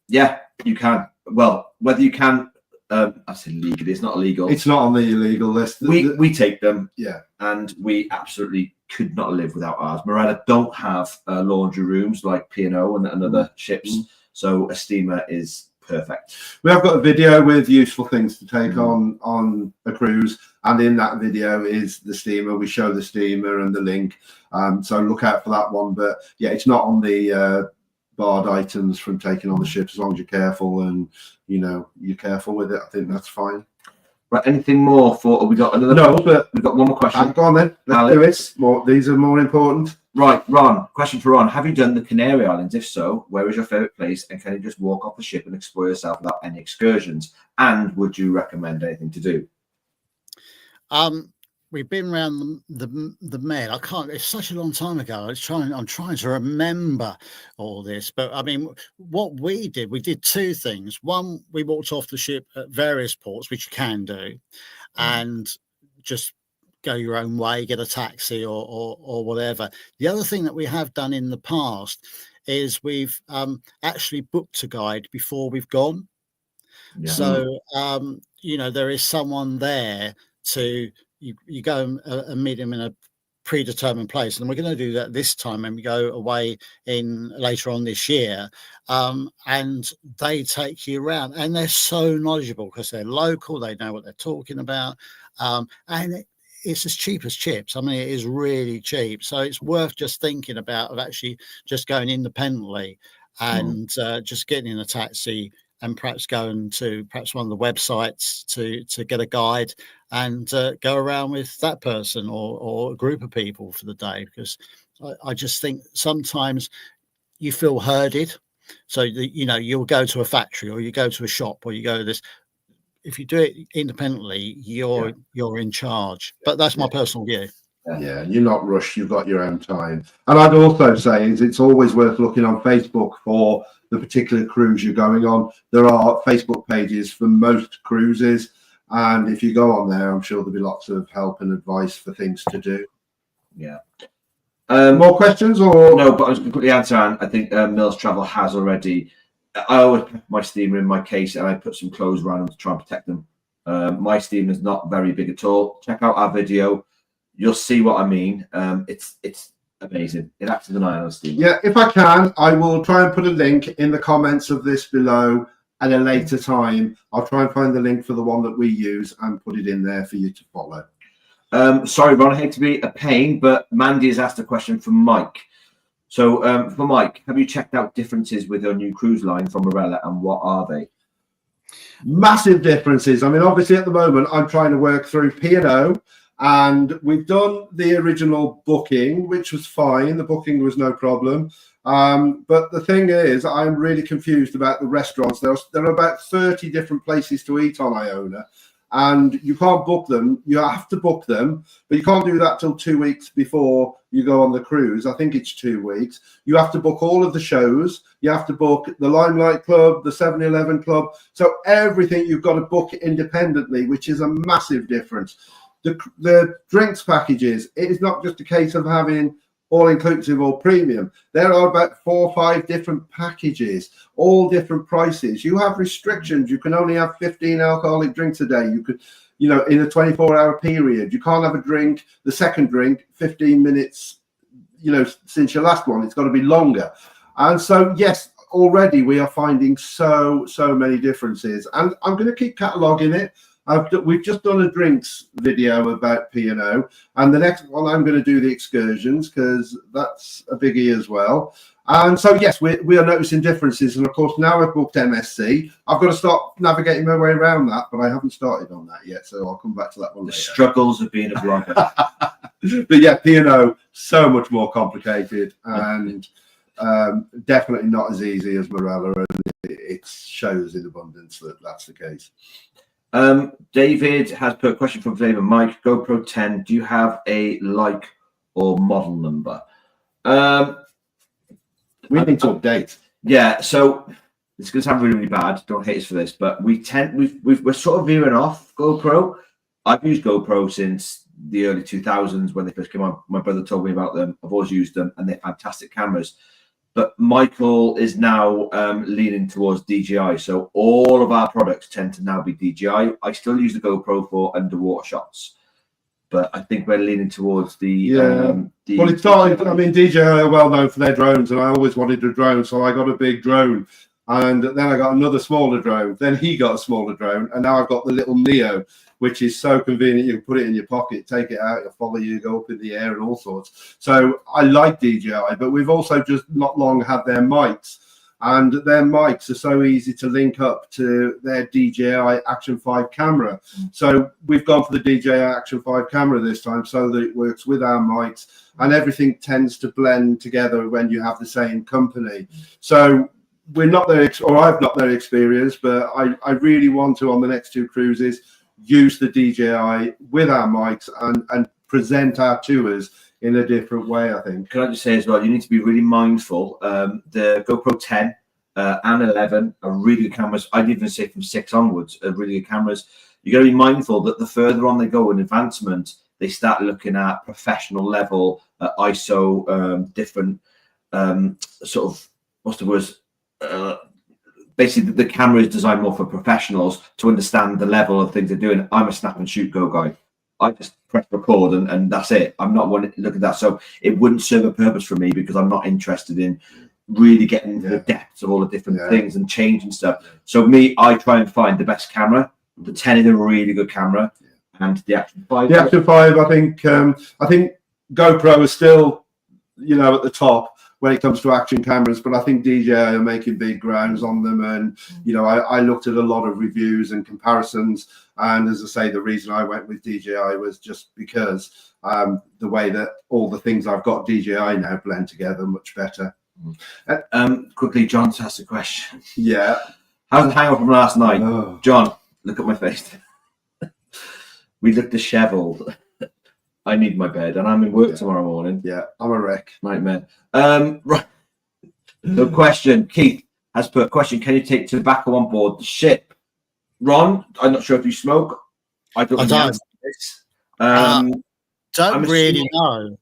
Yeah, you can. Well, whether you can, I say legally, it's not illegal. It's not on the illegal list. We take them, yeah, and we absolutely could not live without ours. Marella don't have laundry rooms like P&O and other ships, so a steamer is perfect. We have got a video with useful things to take on a cruise, and in that video is the steamer. We show the steamer and the link, so look out for that one. But yeah, it's not on the barred items from taking on the ship, as long as you're careful and you're careful with it. I think that's fine. Right, anything more for? We got another? No, but we've got one more question. Go on then. Let's do it. These are more important. Right, Ron. Question for Ron: have you done the Canary Islands? If so, where is your favourite place? And can you just walk off the ship and explore yourself without any excursions? And would you recommend anything to do? We've been around the Med. I can't. It's such a long time ago. I'm trying to remember all this. But I mean, what we did two things. One, we walked off the ship at various ports, which you can do, and just go your own way, get a taxi or whatever. The other thing that we have done in the past is we've actually booked a guide before we've gone. Yeah. So there is someone there to. You go and meet him in a predetermined place, and we're going to do that this time when we go away later on this year, and they take you around, and they're so knowledgeable because they're local, they know what they're talking about, and it's as cheap as chips. I mean, it is really cheap, so it's worth just thinking about of actually just going independently and just getting in a taxi and perhaps going to one of the websites to get a guide and go around with that person or a group of people for the day, because I just think sometimes you feel herded. So you'll go to a factory or you go to a shop or you go to this. If you do it independently, you're in charge. But that's my personal view. Yeah, you're not rushed. You've got your own time. And I'd also say it's always worth looking on Facebook for the particular cruise you're going on. There are Facebook pages for most cruises, and if you go on there, I'm sure there'll be lots of help and advice for things to do. Yeah. More questions or no? But I was going to quickly answer. I think Mills Travel has already. I always put my steamer in my case, and I put some clothes around them to try and protect them. My steamer is not very big at all. Check out our video. You'll see what I mean. It's amazing. It acts as an island steamer. Yeah, if I can, I will try and put a link in the comments of this below at a later time. I'll try and find the link for the one that we use and put it in there for you to follow. Sorry, Ron, I hate to be a pain, but Mandy has asked a question from Mike. So for Mike, have you checked out differences with your new cruise line from Marella, and what are they? Massive differences. I mean, obviously at the moment, I'm trying to work through P&O. And we've done the original booking, which was fine. The booking was no problem. But the thing is, I'm really confused about the restaurants. There are about 30 different places to eat on Iona, and you can't book them. You have to book them, but you can't do that till 2 weeks before you go on the cruise. I think it's 2 weeks. You have to book all of the shows. You have to book the Limelight Club, the 7-Eleven Club. So everything you've got to book independently, which is a massive difference. The drinks packages, it is not just a case of having all-inclusive or premium. There are about 4 or 5 different packages, all different prices. You have restrictions. You can only have 15 alcoholic drinks a day. You could, in a 24-hour period. You can't have a drink, the second drink, 15 minutes, since your last one. It's got to be longer. And so, yes, already we are finding so many differences. And I'm going to keep cataloguing it. We've just done a drinks video about P&O, and the next one I'm going to do the excursions, because that's a biggie as well. And so, yes, we are noticing differences. And of course, now I've booked MSC, I've got to start navigating my way around that, but I haven't started on that yet. So I'll come back to that one later. The struggles of being a blogger. But yeah, P&O, so much more complicated and definitely not as easy as Marella. And it shows in abundance that that's the case. David has put a question from David. Mike, GoPro 10, do you have a like or model number? We need to update. Yeah, so it's going to sound really bad. Don't hate us for this, but we're sort of veering off GoPro. I've used GoPro since the early 2000s when they first came out. My brother told me about them. I've always used them, and they're fantastic cameras. But Michael is now leaning towards DJI. So all of our products tend to now be DJI. I still use the GoPro for underwater shots, but I think we're leaning towards the well, it's not. I mean, DJI are well known for their drones, and I always wanted a drone, so I got a big drone, and then I got another smaller drone. Then he got a smaller drone, and now I've got the little Neo, which is so convenient. You can put it in your pocket, take it out, it'll follow you, go up in the air, and all sorts. So I like DJI, but we've also just not long had their mics. And their mics are so easy to link up to their DJI Action 5 camera. So we've gone for the DJI Action 5 camera this time so that it works with our mics, and everything tends to blend together when you have the same company. So we're not there, or I've not their experience, but I really want to, on the next 2 cruises, use the DJI with our mics and present our tours in a different way, I think. Can I just say as well, you need to be really mindful. The GoPro 10 and 11 are really good cameras. I'd even say from 6 onwards are really good cameras. You got to be mindful that the further on they go in advancement, they start looking at professional level, ISO, different sort of, what's the word? Basically, the camera is designed more for professionals to understand the level of things they're doing. I'm a snap and shoot go guy. I just press record and that's it. I'm not wanting to look at that. So it wouldn't serve a purpose for me because I'm not interested in really getting into the depths of all the different things and changing stuff. So I try and find the best camera. The 10 is a really good camera, and the Action 5. The Action 5, I think GoPro is still, at the top when it comes to action cameras, but I think DJI are making big grounds on them. And, I looked at a lot of reviews and comparisons. And as I say, the reason I went with DJI was just because the way that all the things I've got DJI now blend together much better. Quickly, John's asked a question. Yeah. How's the hangover from last night? Oh. John, look at my face. We look dishevelled. I need my bed, and I'm in work tomorrow morning. Yeah, I'm a wreck. Nightmare. Right. The question, Keith has put a question: can you take tobacco on board the ship? Ron, I'm not sure if you smoke. I don't. Don't really know.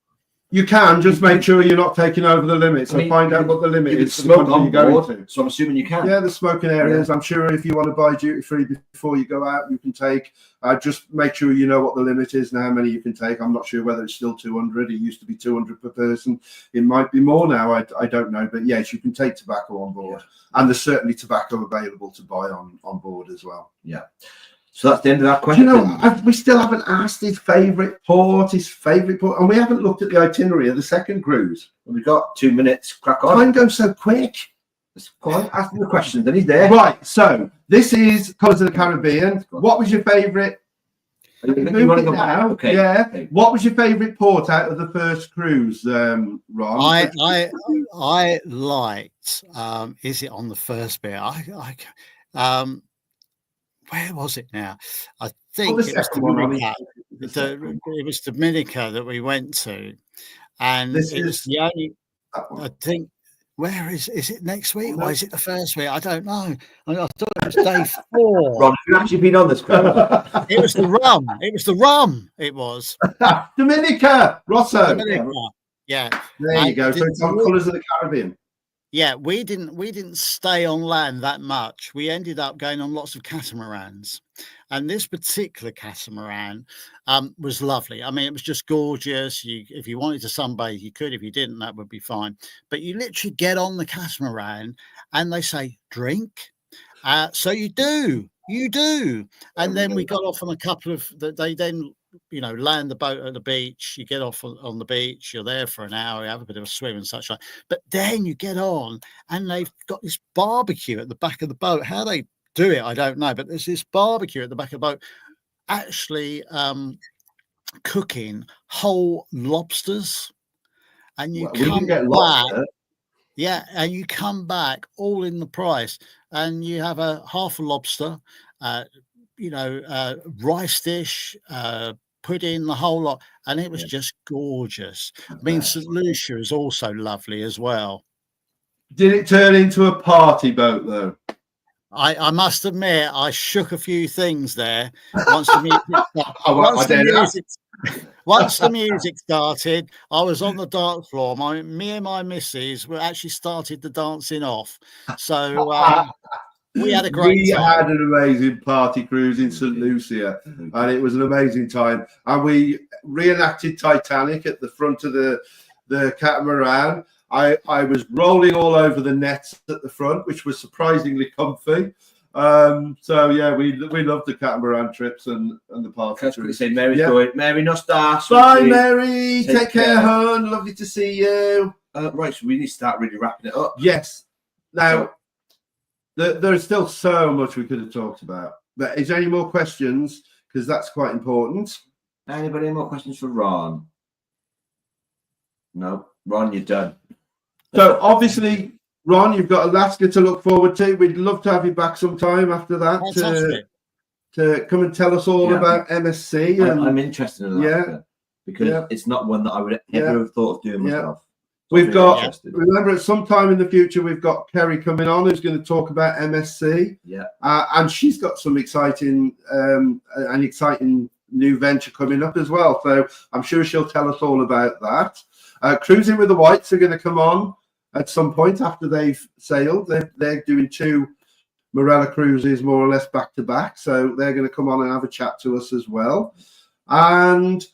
You can just make sure you're not taking over the limit. So find out what the limit is. Smoke on board, so I'm assuming you can. Yeah, the smoking areas. I'm sure if you want to buy duty free before you go out, you can take. Just make sure you know what the limit is and how many you can take. I'm not sure whether it's still 200. It used to be 200 per person. It might be more now. I don't know. But yes, you can take tobacco on board, and there's certainly tobacco available to buy on board as well. Yeah. So that's the end of that question. We still haven't asked his favourite port, and we haven't looked at the itinerary of the second cruise. We've got 2 minutes. Crack on. Time goes so quick. Go on, ask him the question. Then he's there. Right. So this is Colours of the Caribbean. What was your favourite? You want to go now? Okay. Yeah. Okay. What was your favourite port out of the first cruise, Ron? I liked. Is it on the first bit? Where was it now? I think it was Dominica. It was Dominica that we went to, and it was the only. I think. Where is it next week? Or is it the first week? I don't know. I thought it was day 4. Ron, have you actually been on this cruise? It was the rum. It was Dominica, Rosso. Dominica. Yeah. There you go. So it's on Colours of the Caribbean. Yeah, we didn't stay on land that much. We ended up going on lots of catamarans, and this particular catamaran was lovely. I mean, it was just gorgeous. If you wanted to sunbathe, you could. If you didn't, that would be fine. But you literally get on the catamaran, and they say drink. So you do, and then we got off on a couple of. They then. Land the boat at the beach, you get off on the beach, you're there for an hour, you have a bit of a swim and such like. But then you get on and they've got this barbecue at the back of the boat. How they do it, I don't know, but there's this barbecue at the back of the boat actually cooking whole lobsters. And you come back. Yeah, and you come back all in the price. And you have a half a lobster, rice dish, pudding, the whole lot, and it was just gorgeous. I mean, St. Lucia is also lovely as well. Did it turn into a party boat though? I must admit, I shook a few things there once the music once the music started. I was on the dance floor. Me and my missus were actually started the dancing off. So we had a great time. We had an amazing party cruise in St. Lucia, and it was an amazing time. And we reenacted Titanic at the front of the catamaran. I was rolling all over the nets at the front, which was surprisingly comfy. So yeah, we loved the catamaran trips and the party. That's say Mary's going. Mary, no stars. Bye, Mary. Take care, hon. Lovely to see you. Right, so we need to start really wrapping it up. Yes. Now, there's still so much we could have talked about. But is there any more questions? Because that's quite important. Anybody more questions for Ron? No, Ron, you're done. So obviously, Ron, you've got Alaska to look forward to. We'd love to have you back sometime after that to come and tell us all about MSC. I'm interested in Alaska because it's not one that I would ever have thought of doing myself. We've got, remember, at some time in the future, we've got Kerry coming on who's going to talk about MSC. Yeah. And she's got some exciting new venture coming up as well. So I'm sure she'll tell us all about that. Cruising with the Whites are going to come on at some point after they've sailed. They're doing 2 Marella cruises more or less back to back. So they're going to come on and have a chat to us as well. And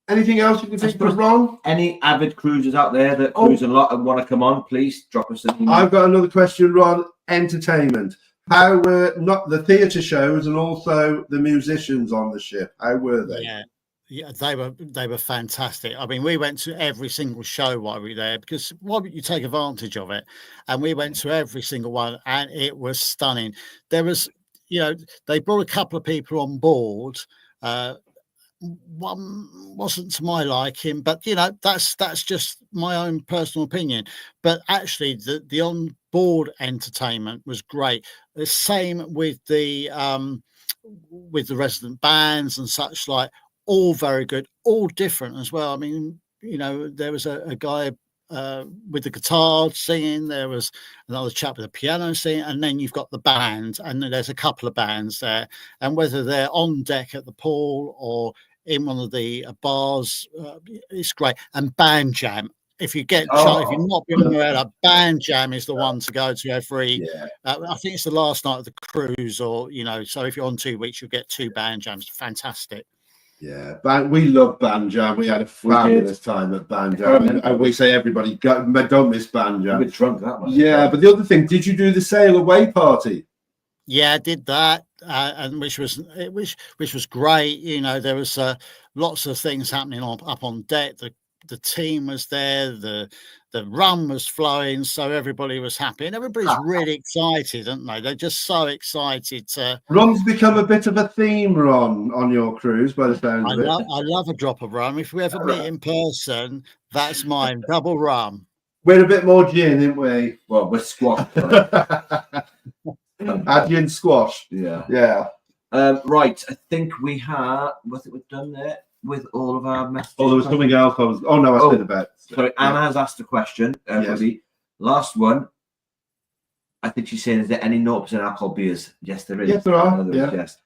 anything else you can think of, Ron? Any avid cruisers out there that cruise a lot and want to come on, please drop us an email. I've got another question, Ron. Entertainment. How were not the theatre shows and also the musicians on the ship? How were they? Yeah, they were fantastic. I mean, we went to every single show while we were there because why would you take advantage of it? And we went to every single one, and it was stunning. There was, they brought a couple of people on board. One wasn't to my liking, but that's just my own personal opinion. But actually, the on board entertainment was great. The same with the resident bands and such like. All very good, all different as well. I mean, there was a guy with the guitar singing, there was another chap with a piano singing, and then you've got the band, and then there's a couple of bands there. And whether they're on deck at the pool or in one of the bars, it's great. And band jam. If you if you're not been Marella, band jam is the one to go to every. I think it's the last night of the cruise, or so if you're on 2 weeks, you'll get 2 band jams. Fantastic. Yeah, we love band jam. We had a fabulous time at band jam, and we say everybody don't miss band jam. We're drunk that much. Yeah, but the other thing, did you do the sail away party? Yeah, I did that, and which was great. There was lots of things happening up on deck. The team was there. The rum was flowing, so everybody was happy, and everybody's really excited, aren't they? They're just so excited to. Rum's become a bit of a theme, Ron, on your cruise, by the sounds of it. I love a drop of rum. If we ever meet in person, that's mine. Double rum. We're a bit more gin, aren't we? Well, we're squash. Gin squash. Yeah. Right. I think we have. I think we've done there with all of our messages. Oh, there was something else. I said about. Sorry, Anna has asked a question. The last one. I think she's saying, is there any 0% alcohol beers? Yes, there is. Yes, there are. Yes.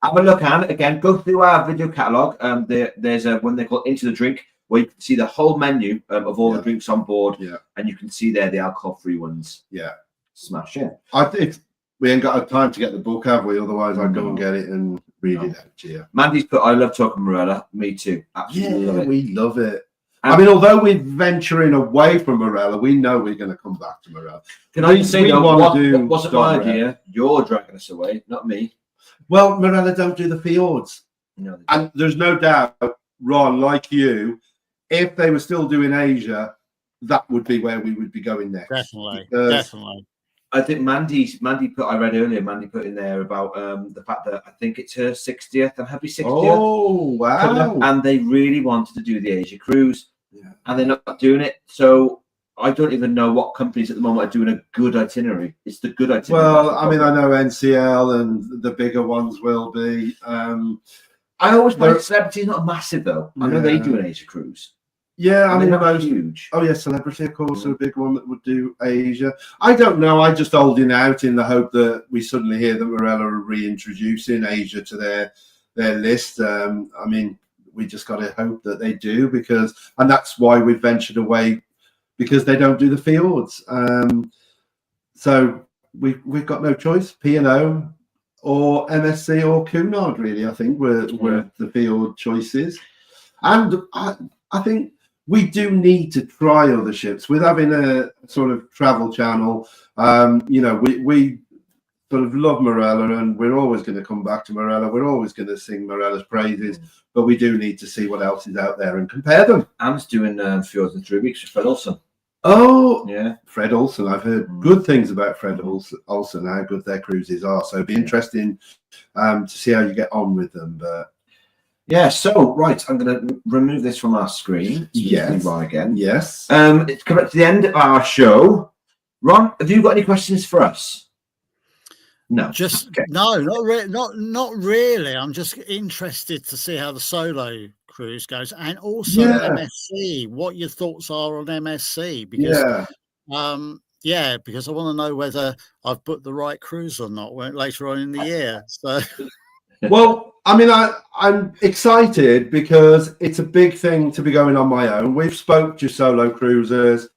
Have a look, Anne. Again, go through our video catalogue. There's one they call Into the Drink, where you can see the whole menu of all the drinks on board. Yeah. And you can see there the alcohol-free ones. Yeah. Smash in. We ain't got time to get the book, have we? Otherwise, I'd go and get it and read it out to you. Mandy's put, I love talking Marella. Me too. Absolutely love it. We love it. I mean, although we're venturing away from Marella, we know we're going to come back to Marella. Can I say, wasn't my idea? You're dragging us away, not me. Well, Marella don't do the fjords. No, and there's no doubt, Ron, like you, if they were still doing Asia, that would be where we would be going next. Definitely. I think Mandy put, I read earlier, Mandy put in there about the fact that I think it's her 60th and happy 60th. Oh, wow. And they really wanted to do the Asia cruise. Yeah. And they're not doing it. So I don't even know what companies at the moment are doing a good itinerary. It's the good itinerary. Well, I mean, I know NCL and the bigger ones will be. I always find Celebrity's not massive, though. I know they do an Asia cruise. Yeah, I mean, they're huge. Oh yeah, Celebrity, of course, are a big one that would do Asia. I don't know. I just holding out in the hope that we suddenly hear that Marella are reintroducing Asia to their list. I mean, we just got to hope that they do, and that's why we've ventured away, because they don't do the fjords. So we've got no choice. P&O or MSC or Cunard, really. I think were the fjord choices, and I think we do need to try other ships. With having a sort of travel channel, we sort of love Marella, and we're always going to come back to Marella. We're always going to sing Marella's praises, but we do need to see what else is out there and compare them. Anne's doing Fjords in 3 weeks with Fred Olsen. Oh, yeah. Fred Olsen. I've heard good things about Fred Olsen, how good their cruises are. So it'd be interesting to see how you get on with them. But yeah, so right, I'm going to remove this from our screen. Yes. Again. Yes. It's coming to the end of our show. Ron, have you got any questions for us? No. No, not really. I'm just interested to see how the solo cruise goes, and also MSC. What your thoughts are on MSC? Because because I want to know whether I've booked the right cruise or not later on in the year. So. Well, I mean, I'm excited because it's a big thing to be going on my own. We've spoke to solo cruisers,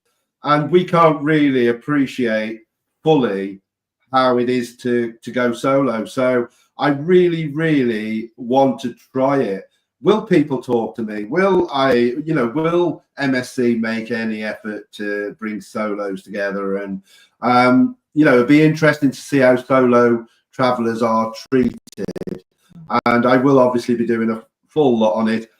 and we can't really appreciate fully how it is to go solo. So I really, really want to try it. Will people talk to me? Will MSC make any effort to bring solos together? And it'd be interesting to see how solo travelers are treated. And I will obviously be doing a full lot on it.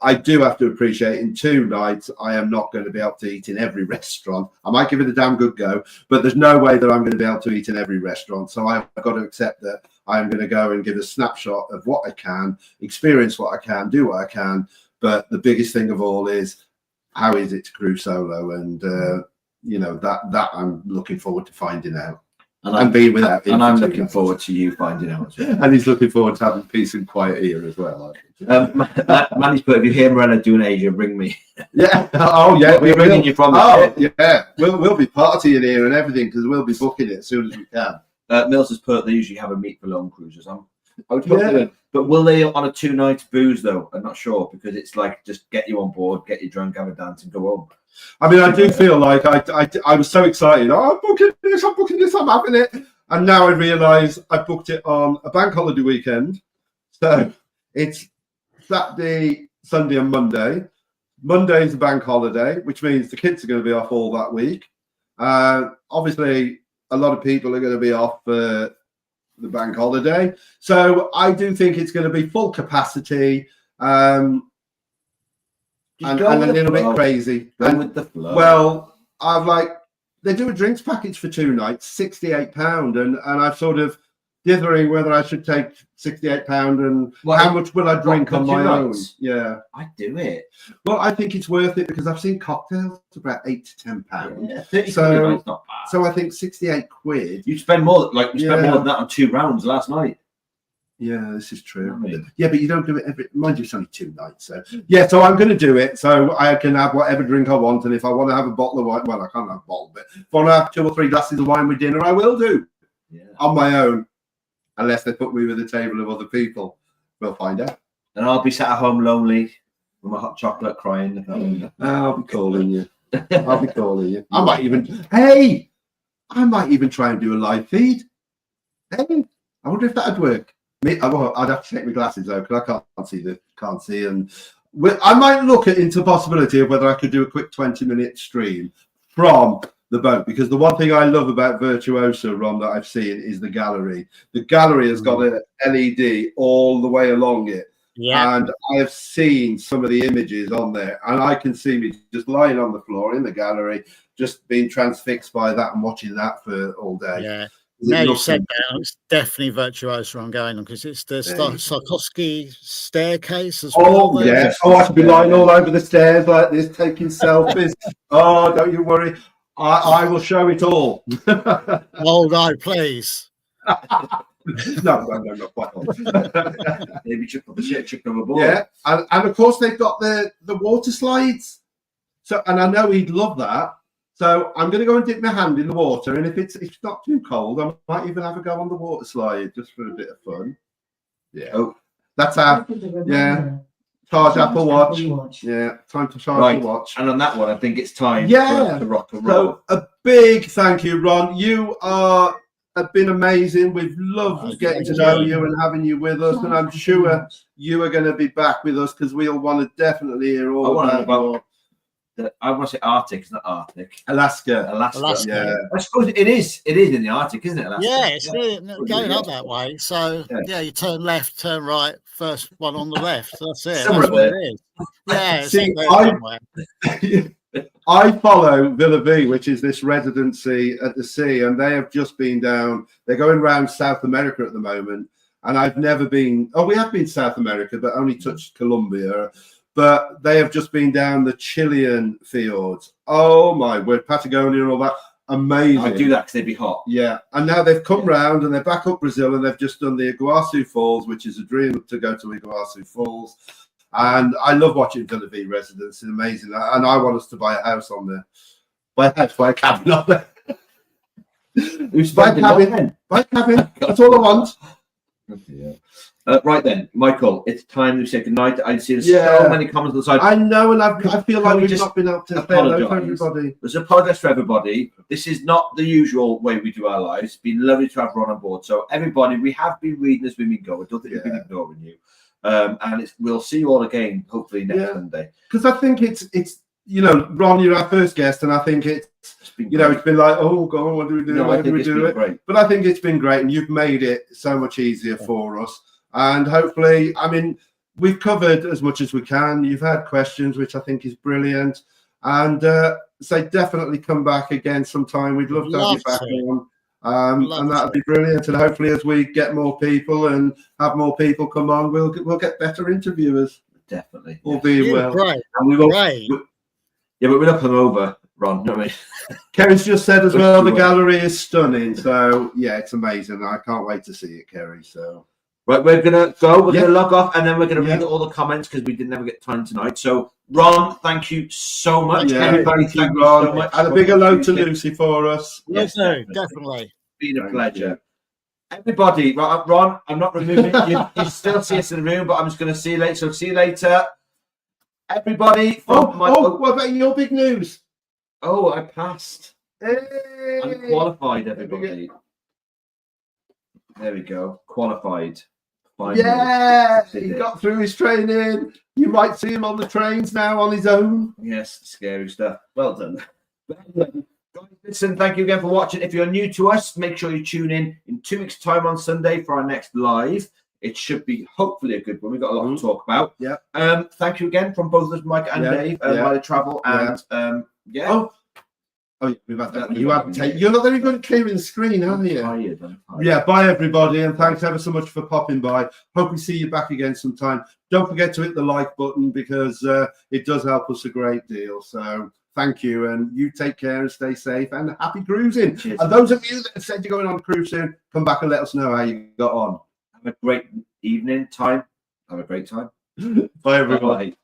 I do have to appreciate in 2 nights, I am not going to be able to eat in every restaurant. I might give it a damn good go, but there's no way that I'm going to be able to eat in every restaurant. So I've got to accept that I'm going to go and give a snapshot of what I can, experience what I can, do what I can. But the biggest thing of all is, how is it to cruise solo? And, that I'm looking forward to finding out. And being without him. And I'm looking forward to you finding out as well. And he's looking forward to having peace and quiet here as well. Manny's put, if you hear Marella doing Asia, ring me. Yeah. Oh, yeah. We're ringing you from the ship. Yeah. We'll be partying here and everything, because we'll be booking it as soon as we can. Mills has put, they usually have a meet for lone cruisers. But will they on a 2 nights booze though? I'm not sure, because it's like just get you on board, get you drunk, have a dance, and go home. I mean, I do feel like I was so excited. Oh, I'm booking this, I'm having it. And now I realise I booked it on a bank holiday weekend. So it's Saturday, Sunday and Monday. Monday's a bank holiday, which means the kids are going to be off all that week. Obviously, a lot of people are going to be off for the bank holiday. So I do think it's going to be full capacity. And a little bit crazy. With the flow. Well, they do a drinks package for 2 nights, £68, and I'm sort of dithering whether I should take £68 and how much will I drink on my own. Yeah, I do it. Well, I think it's worth it, because I've seen cocktails about £8 to £10. Yeah, 30 so not bad. So I think £68. You spend more, spent more than that on 2 rounds last night. Yeah, this is true. Yeah, but you don't do it every. Mind you, it's only 2 nights. So yeah, so I'm going to do it. So I can have whatever drink I want, and if I want to have a bottle of wine, well, I can't have a bottle, but if I want to have 2 or 3 glasses of wine with dinner, I will do. Yeah. On my own, unless they put me with a table of other people. We'll find out. And I'll be sat at home lonely with my hot chocolate, crying. I'll be calling you. I'll be calling you. I might even try and do a live feed. Hey, I wonder if that'd work. I'd have to take my glasses though, because I can't see. And I might look into the possibility of whether I could do a quick 20-minute stream from the boat, because the one thing I love about Virtuoso, Ron, that I've seen is the gallery. The gallery has got an LED all the way along it. Yeah. And I have seen some of the images on there, and I can see me just lying on the floor in the gallery, just being transfixed by that and watching that for all day. Yeah. Now you said that, it's definitely Virtuoso I'm going on, because it's the Sarkovsky staircase as well. Oh, yeah. I should be lying all over the stairs like this, taking selfies. Oh, don't you worry. I will show it all. Oh, no, please. No, not quite all. Maybe chuck overboard. Yeah, and of course they've got the water slides. So, and I know he'd love that. So I'm going to go and dip my hand in the water, and if it's not too cold, I might even have a go on the water slide just for a bit of fun. Yeah. Oh, that's our charge Apple Watch. Yeah, time to charge the watch. And on that one, I think it's time for us to rock and roll. So a big thank you, Ron. You have been amazing. We've loved getting to know you and having you with us, and I'm sure you are going to be back with us because we'll want to definitely hear all about. I want to say Arctic, it's not Arctic. Alaska. Yeah. I suppose it is in the Arctic, isn't it? Alaska? Yeah, it's going up that way. So you turn left, turn right, first one on the left. That's it. That's what it is. Yeah, See, I follow Villa V, which is this residency at the sea, and they have just been down. They're going around South America at the moment, and I've never been. Oh, we have been South America, but only touched Colombia. But they have just been down the Chilean fjords. Oh my word, Patagonia and all that. Amazing. I do that because they'd be hot. Yeah. And now they've come round and they're back up Brazil, and they've just done the Iguazu Falls, which is a dream to go to Iguazu Falls. And I love watching Villa V residents. It's amazing. And I want us to buy a house on there. Buy a cabin on there. Buy a cabin. That's all I want. Yeah. Right then, Michael, it's time to say goodnight. I see so many comments on the side. I know, and I feel like we've not been able to say hello to everybody. There's a apologize for everybody. This is not the usual way we do our lives. It's been lovely to have Ron on board. So everybody, we have been reading as we go. I don't think we've been ignoring you. And we'll see you all again, hopefully next Sunday. Because I think it's Ron, you're our first guest, and I think it's been like, oh God, what do we do? No, How do we do it? Great. But I think it's been great, and you've made it so much easier for us. And hopefully, I mean, we've covered as much as we can. You've had questions, which I think is brilliant. And definitely come back again sometime. We'd love to have you back on. And that'd be brilliant. And hopefully, as we get more people and have more people come on, we'll get better interviewers. Definitely. All being well. Great. And we will. Yeah, but we'll up them over, Ron. You know what I mean? Kerry's just said as well, the gallery is stunning. So yeah, it's amazing. I can't wait to see it, Kerry. So. Right, we're gonna go. We're gonna log off, and then we're gonna read all the comments because we didn't ever get time tonight. So, Ron, thank you so much. Thank you, Ron. So much. And a big hello to Lucy for us. Yes, definitely. It's been a pleasure. Everybody, Ron, I'm not removing you. You still see us in the room, but I'm just gonna see you later. So, see you later, everybody. What about your big news? Oh, I passed. Hey. I'm qualified, everybody. There we go. Qualified. He got through his training. You might see him on the trains now on his own. Yes, scary stuff. Well done. Listen, thank you again for watching. If you're new to us, make sure you tune in 2 weeks' time on Sunday for our next live. It should be hopefully a good one. We've got a lot to talk about. Yeah. Thank you again from both of us, Mike and Dave, by the travel. And we've had that. You're not very good at clearing the screen, are you? I'm tired. Yeah, bye everybody, and thanks ever so much for popping by. Hope we see you back again sometime. Don't forget to hit the like button because it does help us a great deal. So thank you, and you take care and stay safe and happy cruising. Cheers. And those of you that have said you're going on a cruise soon, come back and let us know how you got on. Have a great evening time. Have a great time. Bye everybody. Bye.